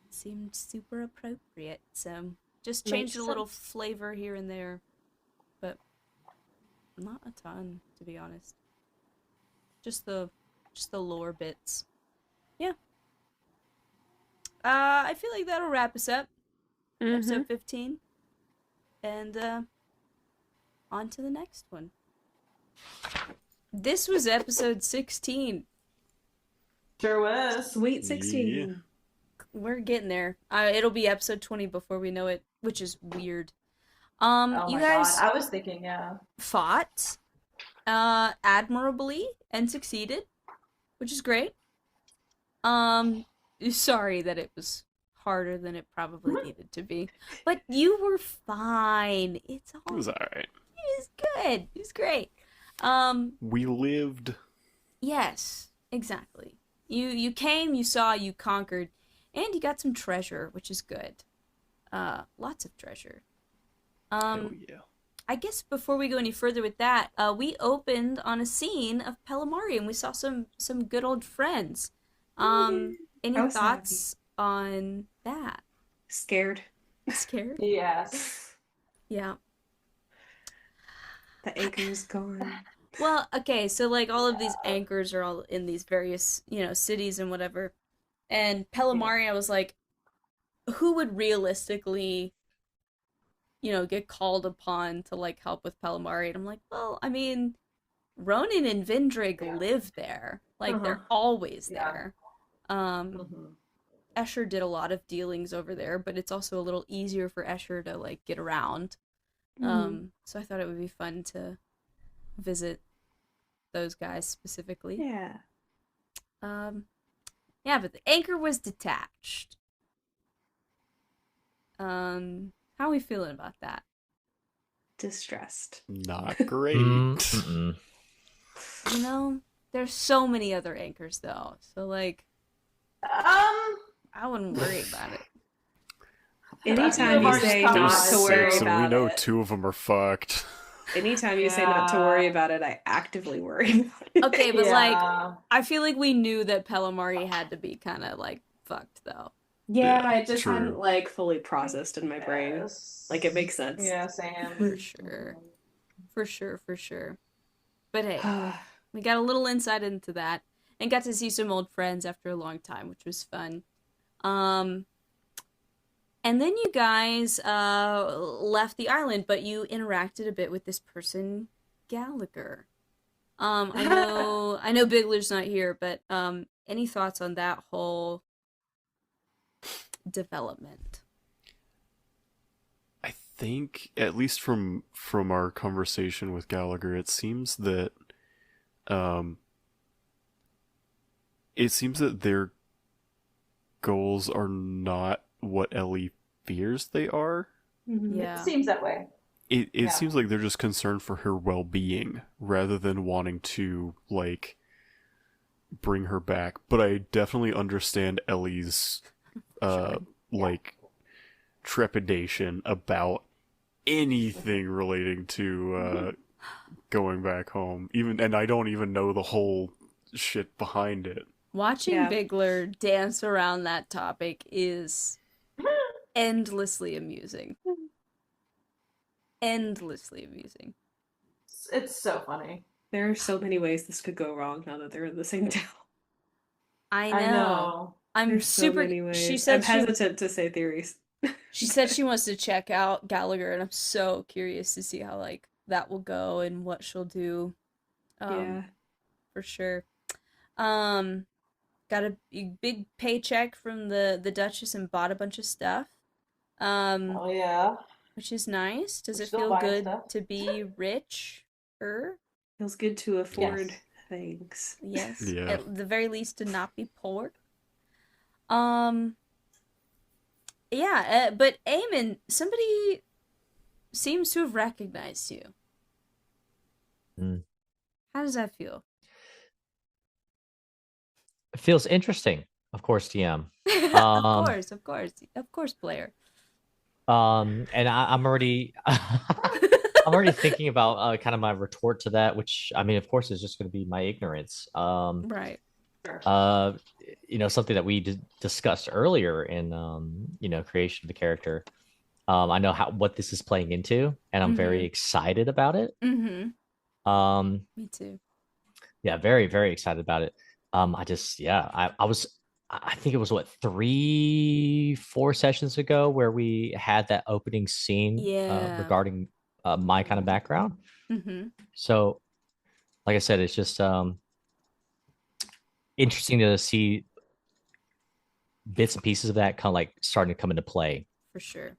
Seemed super appropriate. So just changed a little flavor here and there, but not a ton, to be honest. Just the lore bits. Yeah. I feel like that'll wrap us up. Episode 15. And on to the next one. This was episode 16. Sure was. Sweet 16. Yeah. We're getting there. It'll be episode 20 before we know it, which is weird. Oh you my guys God. I was thinking, fought admirably and succeeded, which is great. Sorry that it was harder than it probably needed to be, but you were fine. It was alright. It was good. It was great. We lived. Yes, exactly. You came, you saw, you conquered, And you got some treasure, which is good. Lots of treasure. Hell yeah. I guess before we go any further with that, we opened on a scene of Pelamari, and we saw some good old friends. Any thoughts on that? Scared. Scared? Yes. Yeah. The anchor's gone. Well, okay, so like all of these anchors are all in these various, cities and whatever. And Pelamari, I was like, who would realistically, get called upon to like help with Pelamari? And I'm like, well, I mean, Ronan and Vindrig live there. Like they're always there. Escher did a lot of dealings over there, but it's also a little easier for Escher to like get around. So I thought it would be fun to visit those guys specifically. Yeah. Yeah, but the anchor was detached. How are we feeling about that? Distressed. Not great. There's so many other anchors though. So like I wouldn't worry about it. Anytime you say not to worry six, about and we know it. 2 of them are fucked. Anytime you say not to worry about it, I actively worry about it. Okay, but like I feel like we knew that Pelamari had to be kind of like fucked though. Yeah, I just hadn't like fully processed in my brain. Like it makes sense. Yeah, same. For sure. But hey, we got a little insight into that and got to see some old friends after a long time, which was fun. And then you guys left the island, but you interacted a bit with this person, Gallagher. I know Bigler's not here, but any thoughts on that whole development? I think, at least from our conversation with Gallagher, it seems that their goals are not what Ellie fears they are. Yeah. It seems that way. It seems like they're just concerned for her well-being rather than wanting to like bring her back. But I definitely understand Ellie's like trepidation about anything relating to going back home. And I don't even know the whole shit behind it. Watching Bigler dance around that topic is endlessly amusing. Endlessly amusing. It's so funny. There are so many ways this could go wrong now that they're in the same town. I know. I'm There's super. So many ways. She said I'm hesitant to say theories. She said she wants to check out Gallagher, and I'm so curious to see how like that will go and what she'll do. For sure. Got a big paycheck from the Duchess and bought a bunch of stuff. Oh yeah. Which is nice. Does it feel good to be rich? Feels good to afford things. Yes. Yeah. At the very least, to not be poor. Yeah, but Eamon, somebody seems to have recognized you. How does that feel? It feels interesting, of course, TM. Of course, player. And I'm already, I'm already thinking about kind of my retort to that, which I mean, of course, is just going to be my ignorance. Right. Something that we discussed earlier in creation of the character. I know what this is playing into, and I'm very excited about it. Me too. Yeah, very, very excited about it. I think it was 3-4 sessions ago where we had that opening scene regarding my kind of background. So, like I said, it's just interesting to see bits and pieces of that kind of like starting to come into play. For sure.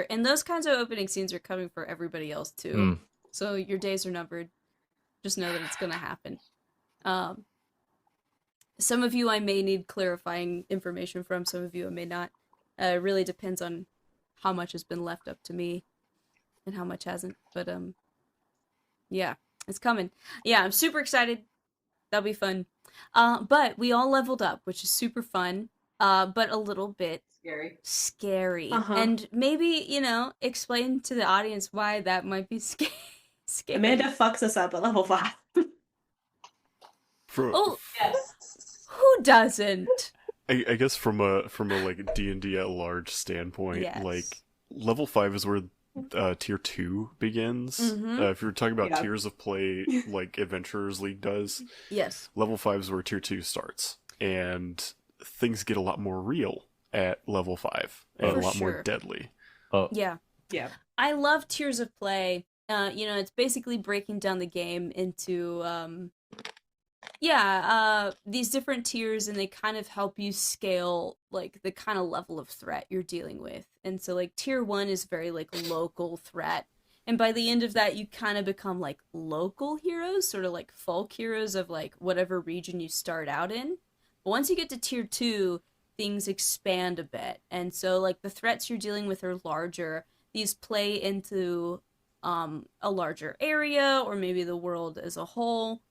And those kinds of opening scenes are coming for everybody else too. So your days are numbered. Just know that it's going to happen. Some of you I may need clarifying information from, some of you I may not. It really depends on how much has been left up to me and how much hasn't. But yeah, it's coming. Yeah, I'm super excited. That'll be fun. But we all leveled up, which is super fun. but a little bit scary. And maybe, explain to the audience why that might be scary. Amanda fucks us up at level 5. Yes. Who doesn't? I guess from a like D&D at large standpoint, like level 5 is where tier 2 begins. If you're talking about tiers of play like Adventurers League does, level 5 is where tier 2 starts, and things get a lot more real at level 5 and a lot more deadly. Yeah. I love tiers of play. It's basically breaking down the game into these different tiers, and they kind of help you scale like the kind of level of threat you're dealing with. And so like tier 1 is very like local threat, and by the end of that you kind of become like local heroes, sort of like folk heroes of like whatever region you start out in. But once you get to tier 2, things expand a bit, and so like the threats you're dealing with are larger. These play into a larger area, or maybe the world as a whole.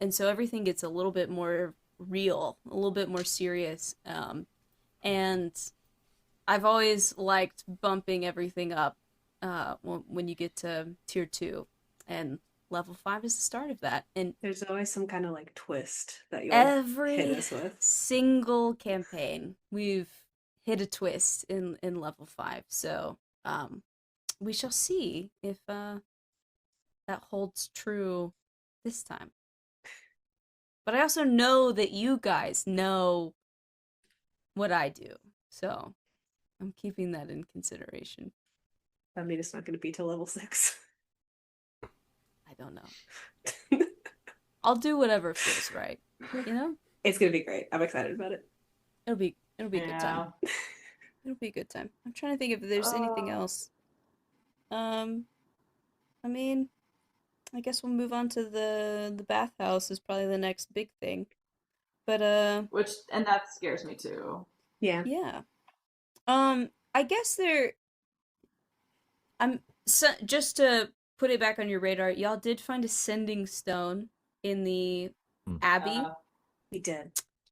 And so everything gets a little bit more real, a little bit more serious. And I've always liked bumping everything up when you get to tier 2. And level 5 is the start of that. And there's always some kind of like twist that you'll hit us with. Single campaign, we've hit a twist in level 5. So we shall see if that holds true this time. But I also know that you guys know what I do, so I'm keeping that in consideration. I mean, it's not going to be till level 6. I don't know. I'll do whatever feels right, It's going to be great. I'm excited about it. It'll be a good time. It'll be a good time. I'm trying to think if there's anything else. I mean, I guess we'll move on to the bathhouse is probably the next big thing. But and that scares me too. Yeah. I guess just to put it back on your radar, y'all did find a sending stone in the abbey. We did.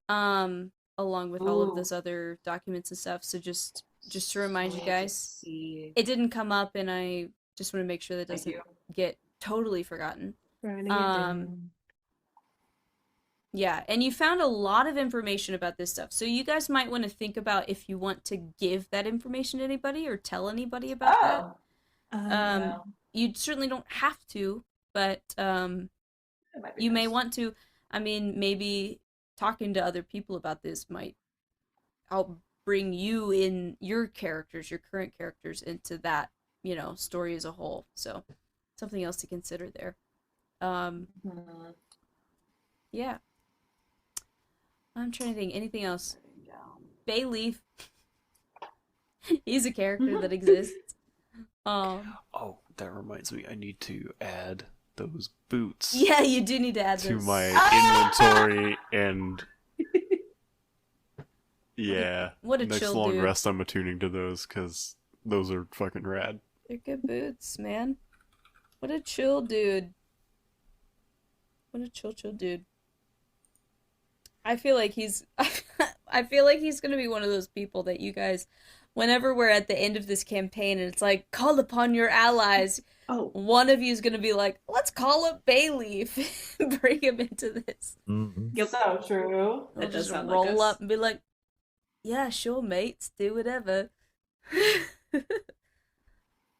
Along with all of those other documents and stuff. So just to remind you guys, it didn't come up, and I just want to make sure that doesn't get totally forgotten. Yeah, and you found a lot of information about this stuff, so you guys might want to think about if you want to give that information to anybody or tell anybody about that. You certainly don't have to, but you may want to. I mean, maybe talking to other people about this might help bring you in your current characters into that, story as a whole. So something else to consider there. Yeah. I'm trying to think. Anything else? Bayleaf. He's a character that exists. Oh, that reminds me. I need to add those boots. Yeah, you do need to add to those. my inventory, and What a next chill long dude. rest I'm attuning to those because those are fucking rad. They're good boots, man. What a chill dude. What a chill dude. I feel like he's gonna be one of those people that you guys, whenever we're at the end of this campaign and it's like, call upon your allies, one of you is gonna be like, let's call up Bayleaf and bring him into this. You're so true. They'll just roll up and be like, yeah, sure, mates, do whatever.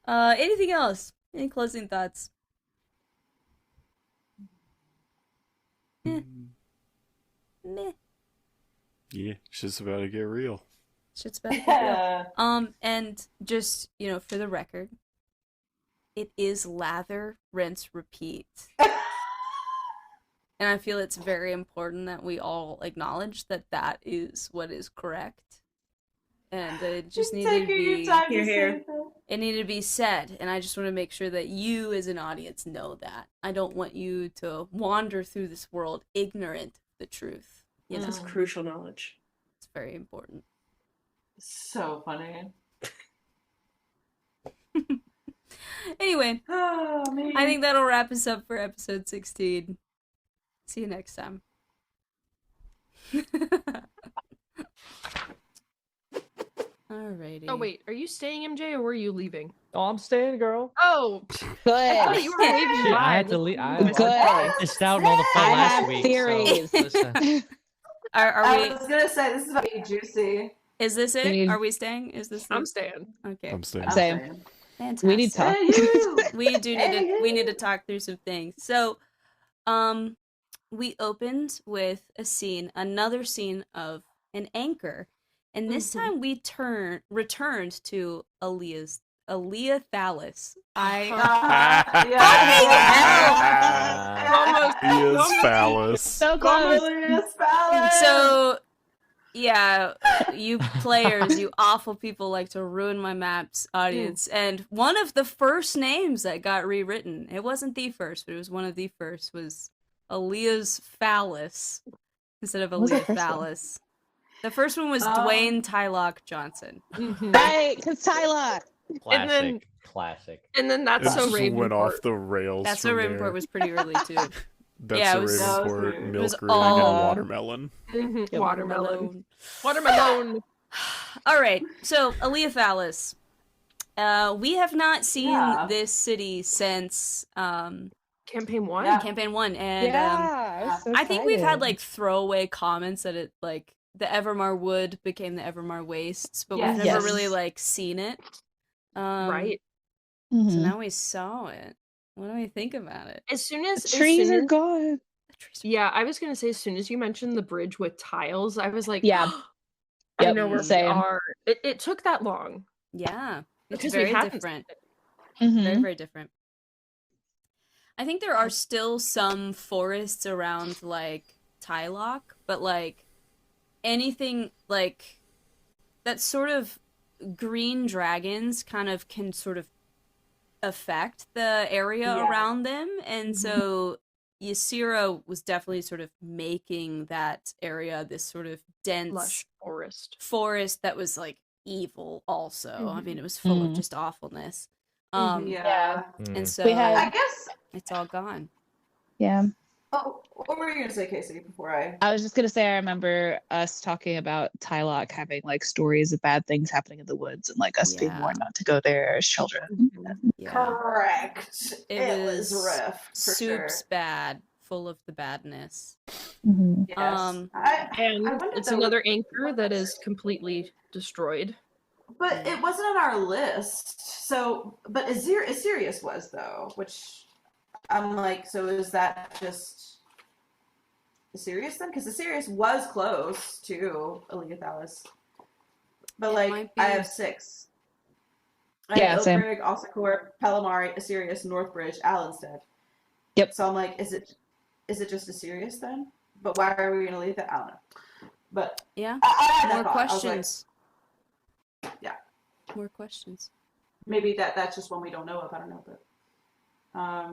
Anything else? Any closing thoughts? Meh. Yeah, shit's about to get real. Shit's about to get real. And just, for the record, it is lather, rinse, repeat. And I feel it's very important that we all acknowledge that that is what is correct. And it just needed to be it needed to be said, and I just want to make sure that you as an audience know that. I don't want you to wander through this world ignorant of the truth. That's crucial knowledge. It's very important. So funny. Anyway, I think that'll wrap us up for episode 16. See you next time. Alrighty. Oh wait, are you staying, MJ, or were you leaving? Oh, I'm staying, girl. Oh, Good. I thought you were waving Shit, I had bye. to leave. I Good. missed out on the fun I last have week. theories. So, listen. Are I we? was gonna say this is about to be juicy. Is this We it? need- Are we staying? Is this? I'm staying. Okay. I'm staying. Same. Fantastic. We need to talk. Hey, you! We do need Hey, to. We you! need to talk through some things. So, we opened with another scene of an anchor, and this time we returned to Aaliyah Thallis. Almost phallus. So close. So, yeah, you players, you awful people like to ruin my maps, audience. And one of the first names that got rewritten, it wasn't the first, but it was one of the first, was Aaliyah's Phallus instead of What was the Aaliyah first one? Phallus. The first one was Dwayne Tylock Johnson. Right, because Tyler. Classic. Classic. And then that's It so just Ravenport. went off the rails. That's from so Ravenport there. was pretty early, too. That's Yeah, the it was- Ravenport, it was milk green, all- and watermelon. Watermelon. Watermelon. All right, so Aaliyah Thallis. We have not seen this city since Campaign 1? Yeah. Campaign 1, and I was so I think we've had excited. like throwaway comments that it like the Evermar Wood became the Evermar Wastes, but Yes. we've never Yes. really like seen it. Right. So Mhm. now we saw it. What do we think about it? As soon as The trees as are soon gone. Yeah, I was gonna say as soon as you mentioned the bridge with tiles, I was like, Yeah. I Yep, know where same. we are. It took that long. Yeah, it's Because we very hadn't different. Mhm. Very, very different. I think there are still some forests around like Tylock, but like anything like that sort of green dragons kind of can sort of affect the area Yeah. around them, and so Ysera was definitely sort of making that area this sort of dense Lush forest that was like evil also. I mean, it was full of Mhm. just awfulness. Yeah. And so We had- I guess. it's all gone. Yeah. Oh, what were you gonna say, Casey? Before I. I was just gonna say I remember us talking about Tylock having like stories of bad things happening in the woods and like us being Yeah. warned not to go there as children. Yeah. Correct. It was was rough. For Soup's sure. bad, full of the badness. Mhm. Yes. Um, And I wonder it's though, another anchor that is completely destroyed. But it wasn't on our list. So, but Asirius was though, which I'm like, so is that just Asirius then? Because Asirius was close to Aaliyah Thallis. But It like, might be. I have 6. I Yeah, have same. Oakrig, Alsacor, Palamari, Asirius, Northbridge, Allenstead. Yep. So I'm like, is it just Asirius then? But why are we gonna leave that? I don't know. But Yeah. I had that More thought. I was like, questions. yeah. More questions. maybe that's just one we don't know of. I don't know, but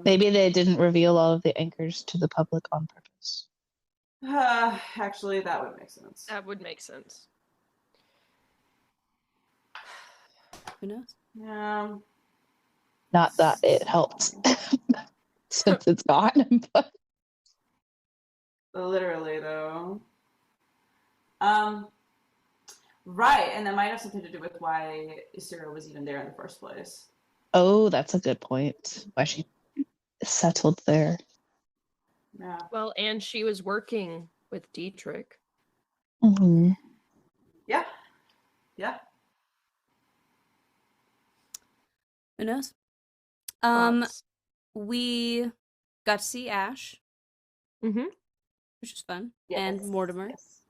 Maybe they didn't reveal all of the anchors to the public on purpose. actually, that would make sense. That would make sense. Who knows? Not that it helped since it's gone, but Literally though. Right, and that might have something to do with why Ysera was even there in the first place. oh, that's a good point. Why she settled there. Yeah. Well, and she was working with Dietrich. Mhm. Yeah. Yeah. Who knows? Thoughts? We got to see Ash, Mhm. which was fun, Yes. and Mortimer. Yes.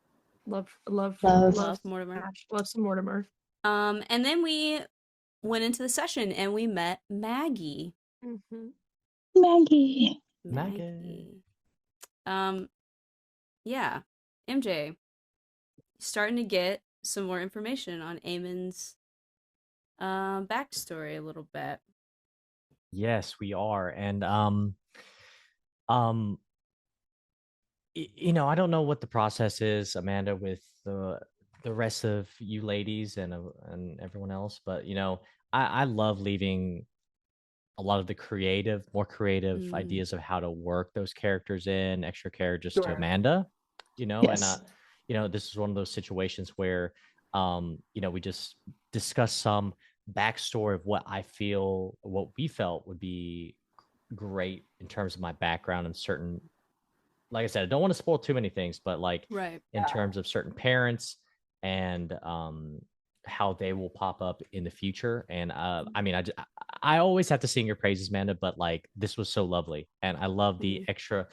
Love Love Mortimer. Ash. Love some Mortimer. And then we went into the session and we met Maggie. Mm-hmm. Maggie. Maggie. Yeah, MJ, starting to get some more information on Eamon's backstory a little bit. Yes, we are. And you know, I don't know what the process is, Amanda, with the rest of you ladies and everyone else, but you know, I love leaving a lot of the more creative ideas of how to work those characters in extra characters to Sure. Amanda, you know, Yes. and you know, this is one of those situations where you know, we just discuss some backstory of what we felt would be great in terms of my background and certain, like I said, I don't want to spoil too many things, but like in terms of certain parents and how they will pop up in the future. And I mean, I always have to sing your praises, Amanda, but like this was so lovely, and I love the extra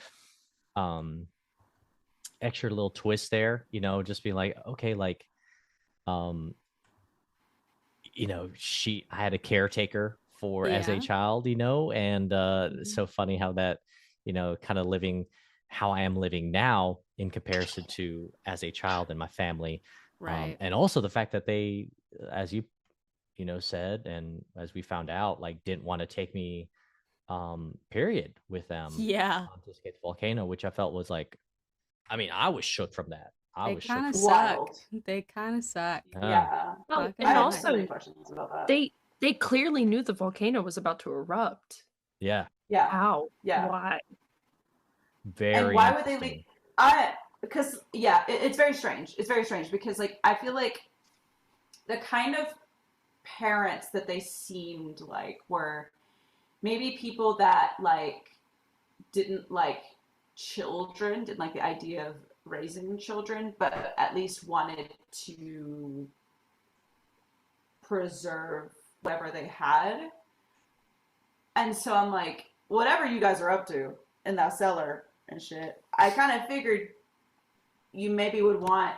little twist there. You know, just being like, okay, like, you know, I had a caretaker for as a child, you know, and it's so funny how that, you know, kind of living how I am living now in comparison to as a child and my family. Right. And also the fact that they, as you know, said, and as we found out, like didn't want to take me period with them. Yeah. To escape the volcano, which I felt was like, I mean, I was shook from that. They kind of suck. They kind of suck. Yeah. Oh, and also, they clearly knew the volcano was about to erupt. Yeah. Yeah. How? Yeah. Why? Very. And why would they leave? Because it's very strange. It's very strange because like I feel like the kind of parents that they seemed like were maybe people that like didn't like children, didn't like the idea of raising children, but at least wanted to preserve whatever they had. And so I'm like, whatever you guys are up to in that cellar and shit, I kind of figured you maybe would want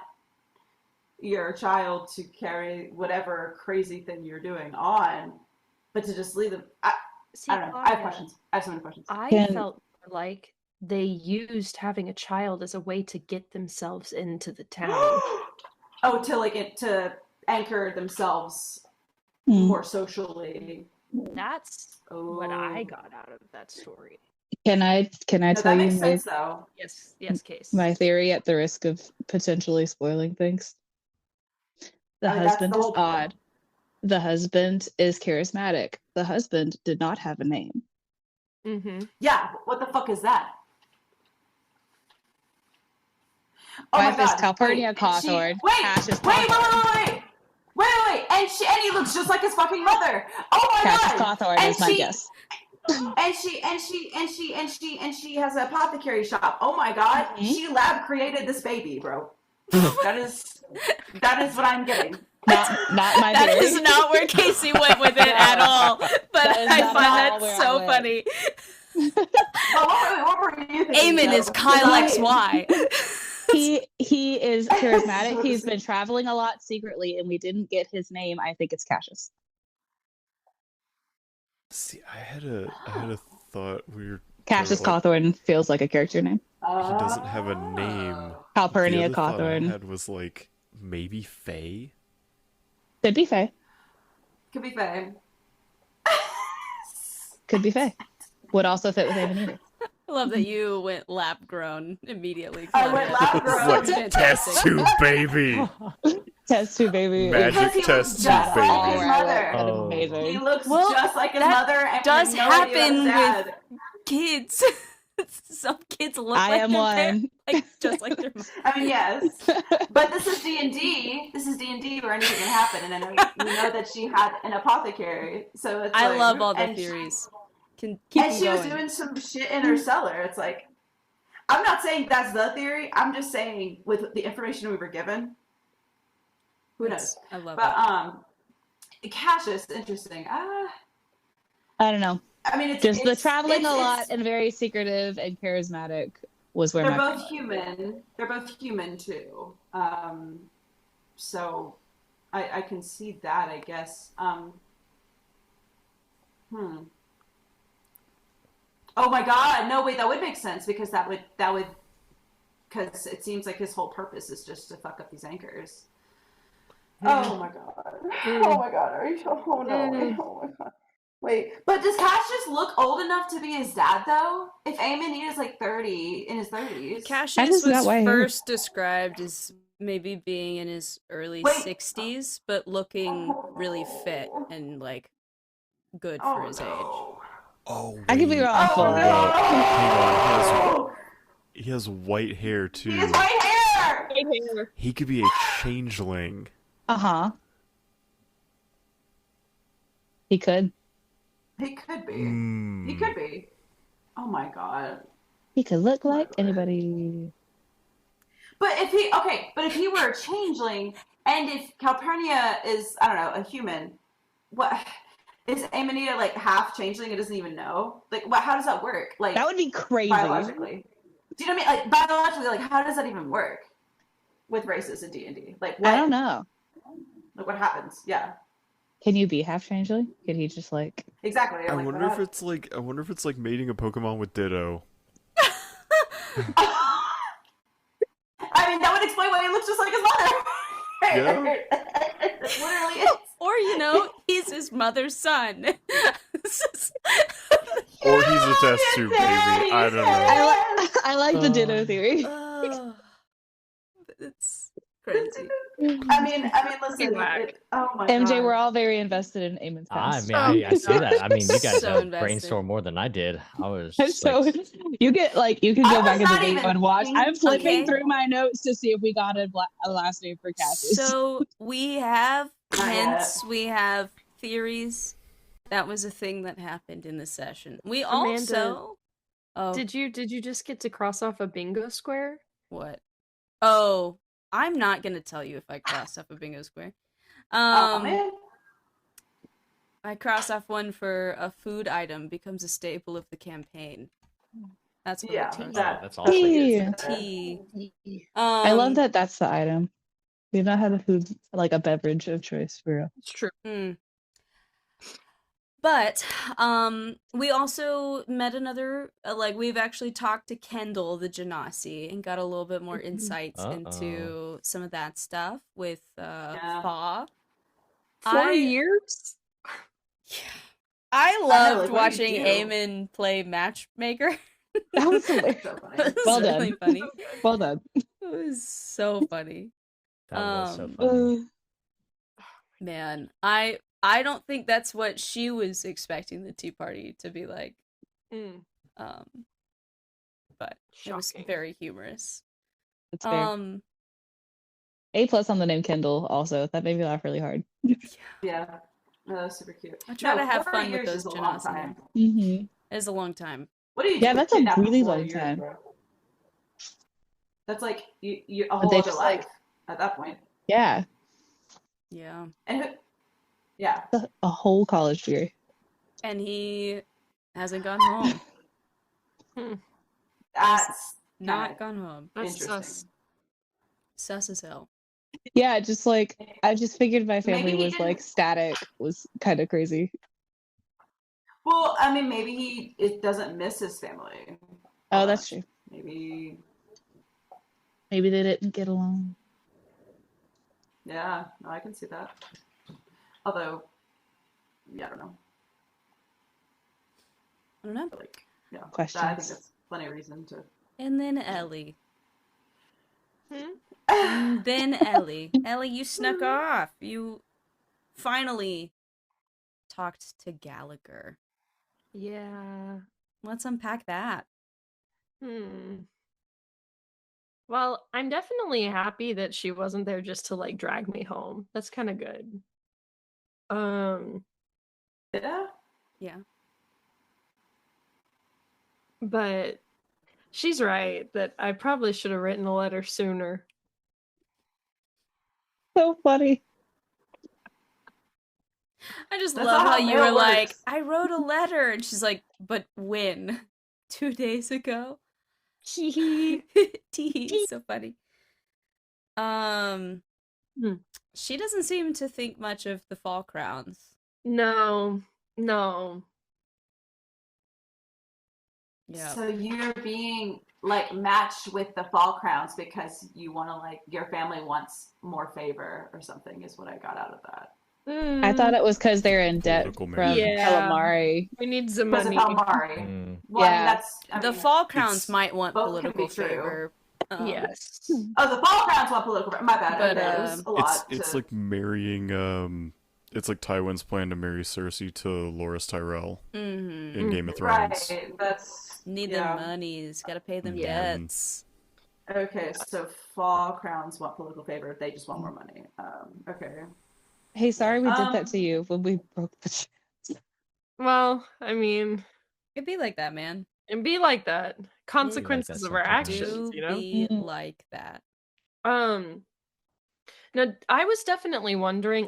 your child to carry whatever crazy thing you're doing on, but to just leave them. I don't know. I have questions. I have so many questions. I felt like they used having a child as a way to get themselves into the town. To anchor themselves more socially. That's what I got out of that story. Can I tell you sense, though. Yes, Case. My theory at the risk of potentially spoiling things? The husband is odd. The husband is charismatic. The husband did not have a name. Mm-hmm. Yeah, what the fuck is that? Oh Wife is Calpurnia Cawthorn. Wait! And he looks just like his fucking mother. Oh my god! Cassius Cawthorn is my guess. And she has an apothecary shop. Oh my god! Mm-hmm. She lab created this baby, bro. that is what I'm getting. Not my That theory. is not where Casey went with it at all. But I find that so funny. What were you thinking? Eamon is Kyle XY. He is charismatic. He's been traveling a lot secretly, and we didn't get his name. I think it's Cassius. See, I had a thought. Cassius Cawthorn feels like a character name. He doesn't have a name. Calpurnia Cawthorn. The other thought I had was like maybe Faye. Could be Faye. Could be Faye. Could be Faye. Would also fit with Eamon. I love that you went lab grown immediately. I went lab grown. Test tube baby. Test tube baby. Magic test tube baby. Like his mother. Amazing. He looks just like his mother. And does no happen with kids. Some kids look like am their one. parents, like, just like their mom. I mean, yes, but this is D&D. This is D&D where anything can happen, and I know you know that she had an apothecary. So it's I love all the theories. Can keep and she going. was doing some shit in her cellar. It's like, I'm not saying that's the theory. I'm just saying with the information we were given, who knows? I love it. Cassius, interesting. I don't know. I mean, it's the traveling a lot and very secretive and charismatic was where they're both human. They're both human too. So I can see that, I guess. Oh my god! No, wait, that would make sense because that would because it seems like his whole purpose is just to fuck up these anchors. Oh my god! Oh my god! Are you? Oh no! Oh my god! Wait, but does Cassius look old enough to be his dad, though? If Eamon is like 30, in his 30s. Cassius was first described as maybe being in his early 60s, but looking really fit and like good for his age. Oh, I could be wrong. He has white hair too. He has white hair. He could be a changeling. Uh-huh. He could. He could be. He could be. Oh my god. He could look like anybody. But if he were a changeling, and if Calpurnia is, I don't know, a human, what is Amanita like half changeling and doesn't even know? Like, how does that work? Like, that would be crazy. Biologically. Do you know what I mean? Like, biologically, like, how does that even work with races in D&D? Like, what? I don't know. Like, what happens? Yeah. Can you be half changeling? Can he just like? Exactly. I wonder if it's like mating a Pokemon with Ditto. I mean, that would explain why he looks just like his mother. Yeah. It literally is. Or, he's his mother's son. Or he's a test tube baby. I don't know. I like the Ditto theory. It's crazy. I mean, listen. Oh my MJ, god. we're all very invested in Eamon's past. I mean, I see that. I mean, you guys So have invested. brainstormed more than I did. I was So like, you can go back in the video and watch. I'm flipping Okay. through my notes to see if we got a last name for Cassius. So we have Not hints, we have theories. That was a thing that happened in the session. We also Did you just get to cross off a bingo square? What? Oh, I'm not gonna tell you if I crossed off a bingo square. Man. I crossed off one for a food item becomes a staple of the campaign. That's what I chose. that's awesome. Tea. I love that that's the item. We've not had a food, like a beverage of choice for real. It's true. But we also met another, we've actually talked to Kendall, the Genasi, and got a little bit more insights into some of that stuff with Fa. 4 years? Yeah. I loved watching Eamon play Matchmaker. That was hilarious. Well done. Really funny. Well done. It was so funny. That was so funny. Man, I don't think that's what she was expecting the tea party to be like. But it was very humorous. That's fair. A+ on the name Kendall also. That made me laugh really hard. Yeah. Super cute. I try to have 4 fun with years those is a long Genasi time. names. It is a long time. What do you Yeah, do that's a after really 4 long years, time. bro? That's like you a But whole they other just, life at that point. Yeah. Yeah. And yeah. A whole college year. And he hasn't gone home. That's not gone home. That's sus. Sus as hell. Yeah, just like I just figured my family Maybe he was like didn't- static was kind of crazy. Well, I mean, maybe it doesn't miss his family. Oh, that's true. Maybe they didn't get along. Yeah, no, I can see that. Although, yeah, I don't know. Like, yeah, Questions. I think that's plenty of reason to. And then Ellie. And then Ellie. Ellie, you snuck off. You finally talked to Gallagher. Yeah. Let's unpack that. Well, I'm definitely happy that she wasn't there just to like drag me home. That's kind of good. Yeah. But she's right that I probably should have written a letter sooner. So funny. I just That's love not how how you mail were like, works. I wrote a letter. And she's like, but when? 2 days ago? Tee. So funny. She doesn't seem to think much of the fall crowns. No. Yeah. So you're being like matched with the fall crowns because you want to like your family wants more favor or something is what I got out of that. I thought it was because they're in debt Political from marriage. calamari. We need some Because of money. Calamari. Well, I mean, Yeah. The fall crowns it's- might want both can be political true. favor. Yes. Oh, the fall crowns want political favor. My bad. But, Okay, it was a lot. It's to... like marrying it's like Tywin's plan to marry Cersei to Loras Tyrell in Game of Thrones. Right. That's Need yeah. them monies. Gotta pay them Yeah. debts. Okay, so fall crowns want political favor. They just want more money. Okay. Hey, sorry we did that to you when we broke the chat. Well, I mean, it'd be like that, man. It'd be like that. Consequences of our actions, you know? Be like that. Now, I was definitely wondering,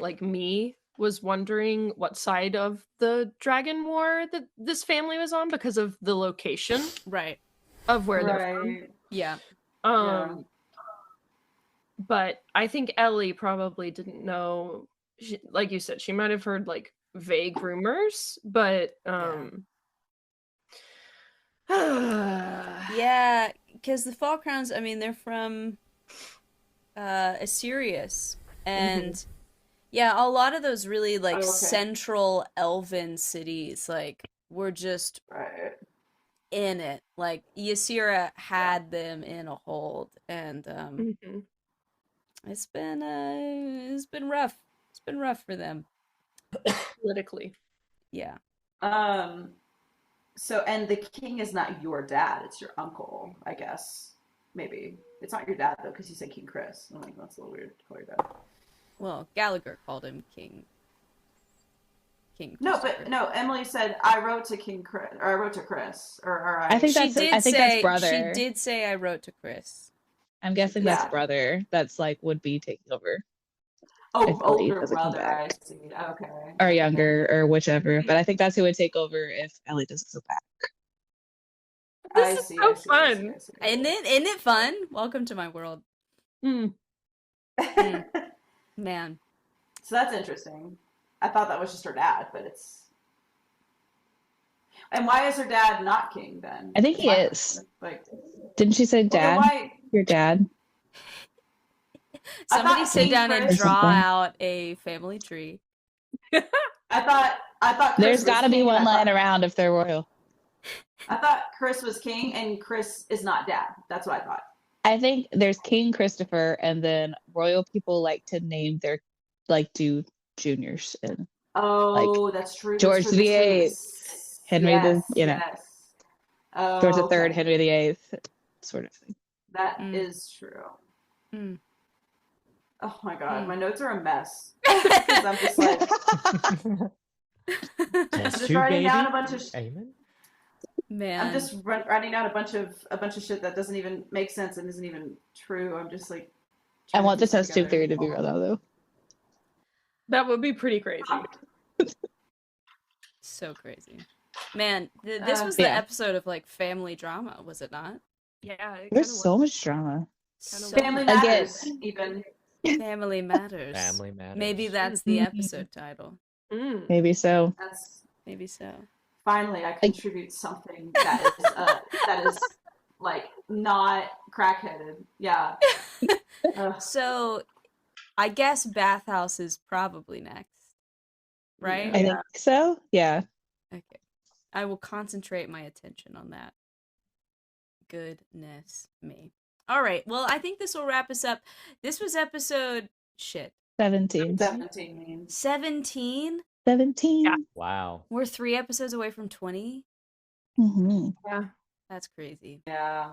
was wondering what side of the Dragon War that this family was on because of the location. Right. Of where they're from. Yeah. But I think Ellie probably didn't know. Like you said, she might have heard like vague rumors, but yeah, because the Fall Crowns, I mean, they're from Assyrius, and yeah, a lot of those really like central elven cities, like, were just in it. Like, Ysera had them in a hold, and it's been rough. It's been rough for them politically. Yeah. So, and the king is not your dad; it's your uncle, I guess. Maybe it's not your dad though, because you said King Chris. I'm like, that's a little weird to call your dad. Well, Gallagher called him King. No, but no. Emily said I wrote to King Chris, or I wrote to Chris, or I think that's. I think that's brother. She did say I wrote to Chris. I'm guessing that's brother. That's like would be taking over. Oh, older brother. I see. Okay. Or younger, or whichever. But I think that's who would take over if Ellie doesn't go back. This is so fun. Isn't it fun? Welcome to my world. Man. So that's interesting. I thought that was just her dad, but it's. And why is her dad not king then? I think he is. Like, didn't she say dad? Your dad. Somebody sit down and draw out a family tree. I thought there's got to be one lying around if they're royal. I thought Chris was king and Chris is not dad. That's what I thought. I think there's King Christopher, and then royal people like to name their do juniors and that's true. George the VIII, Henry George the Third, Henry VIII, sort of thing. That is true. Oh my god, my notes are a mess. Because I'm just like just writing down a bunch of Man. I'm just writing down a bunch of shit that doesn't even make sense and isn't even true. I'm just like I want the test tube theory to be real though. That would be pretty crazy. So crazy. Man, this was the episode of like family drama, was it not? Yeah. There's so much drama. Family matters, even. Family matters. Family matters. Maybe that's the episode title. Maybe so. Maybe so. Finally, I contribute something that is like not crackheaded. Yeah. So, I guess Bathhouse is probably next, right? I think so. Yeah. Okay. I will concentrate my attention on that. Goodness me. All right. Well, I think this will wrap us up. This was episode 17. 17. 17? 17. Yeah. Wow. We're 3 episodes away from 20? Yeah. That's crazy. Yeah.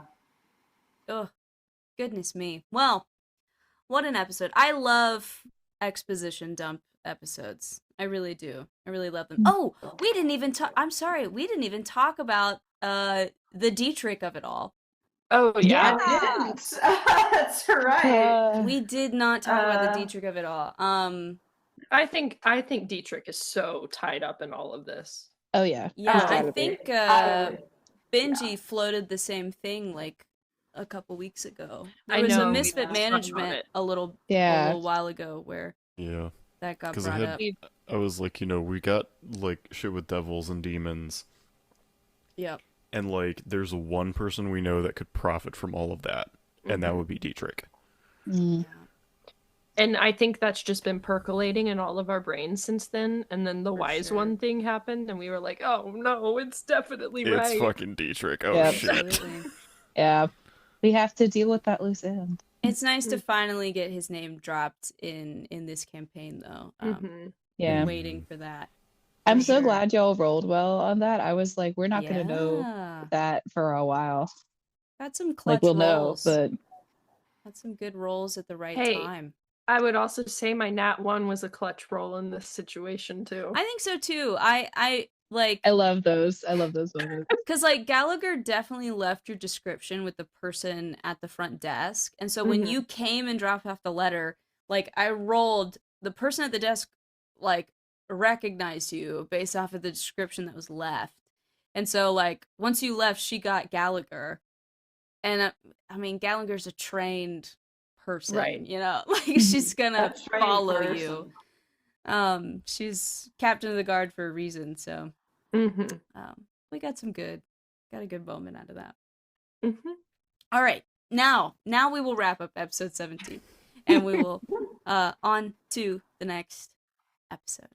Oh, goodness me. Well, what an episode. I love exposition dump episodes. I really do. I really love them. Oh, we didn't even talk. I'm sorry. We didn't even talk about the Dietrich of it all. Oh, yeah. That's right. We did not talk about the Dietrich of it all. I think Dietrich is so tied up in all of this. Oh yeah. Yeah, I think Benji floated the same thing like a couple weeks ago. There was a Misfit Management a little while ago where that got brought up. I was like, we got like shit with devils and demons. Yep. And like there's one person we know that could profit from all of that, and that would be Dietrich. And I think that's just been percolating in all of our brains since then. And then the Wise One thing happened, and we were like, "Oh no, it's definitely right. It's fucking Dietrich." Oh shit. Yeah, we have to deal with that loose end. It's nice to finally get his name dropped in this campaign, though. Yeah, waiting for that. I'm so glad y'all rolled well on that. I was like, we're not gonna know that for a while. Got some clutch we'll rolls. Know, but had some good rolls at the right time. I would also say my Nat 1 was a clutch roll in this situation too. I think so too. I Like, I love those moments. Because, like, Gallagher definitely left your description with the person at the front desk. And so when you came and dropped off the letter, like, I rolled, the person at the desk, like, recognized you based off of the description that was left. And so, like, once you left, she got Gallagher. And, I mean, Gallagher's a trained person, right? You know? Like, she's gonna follow you. She's captain of the guard for a reason, so... we got a good moment out of that. All right, now we will wrap up episode 17, and we will on to the next episode.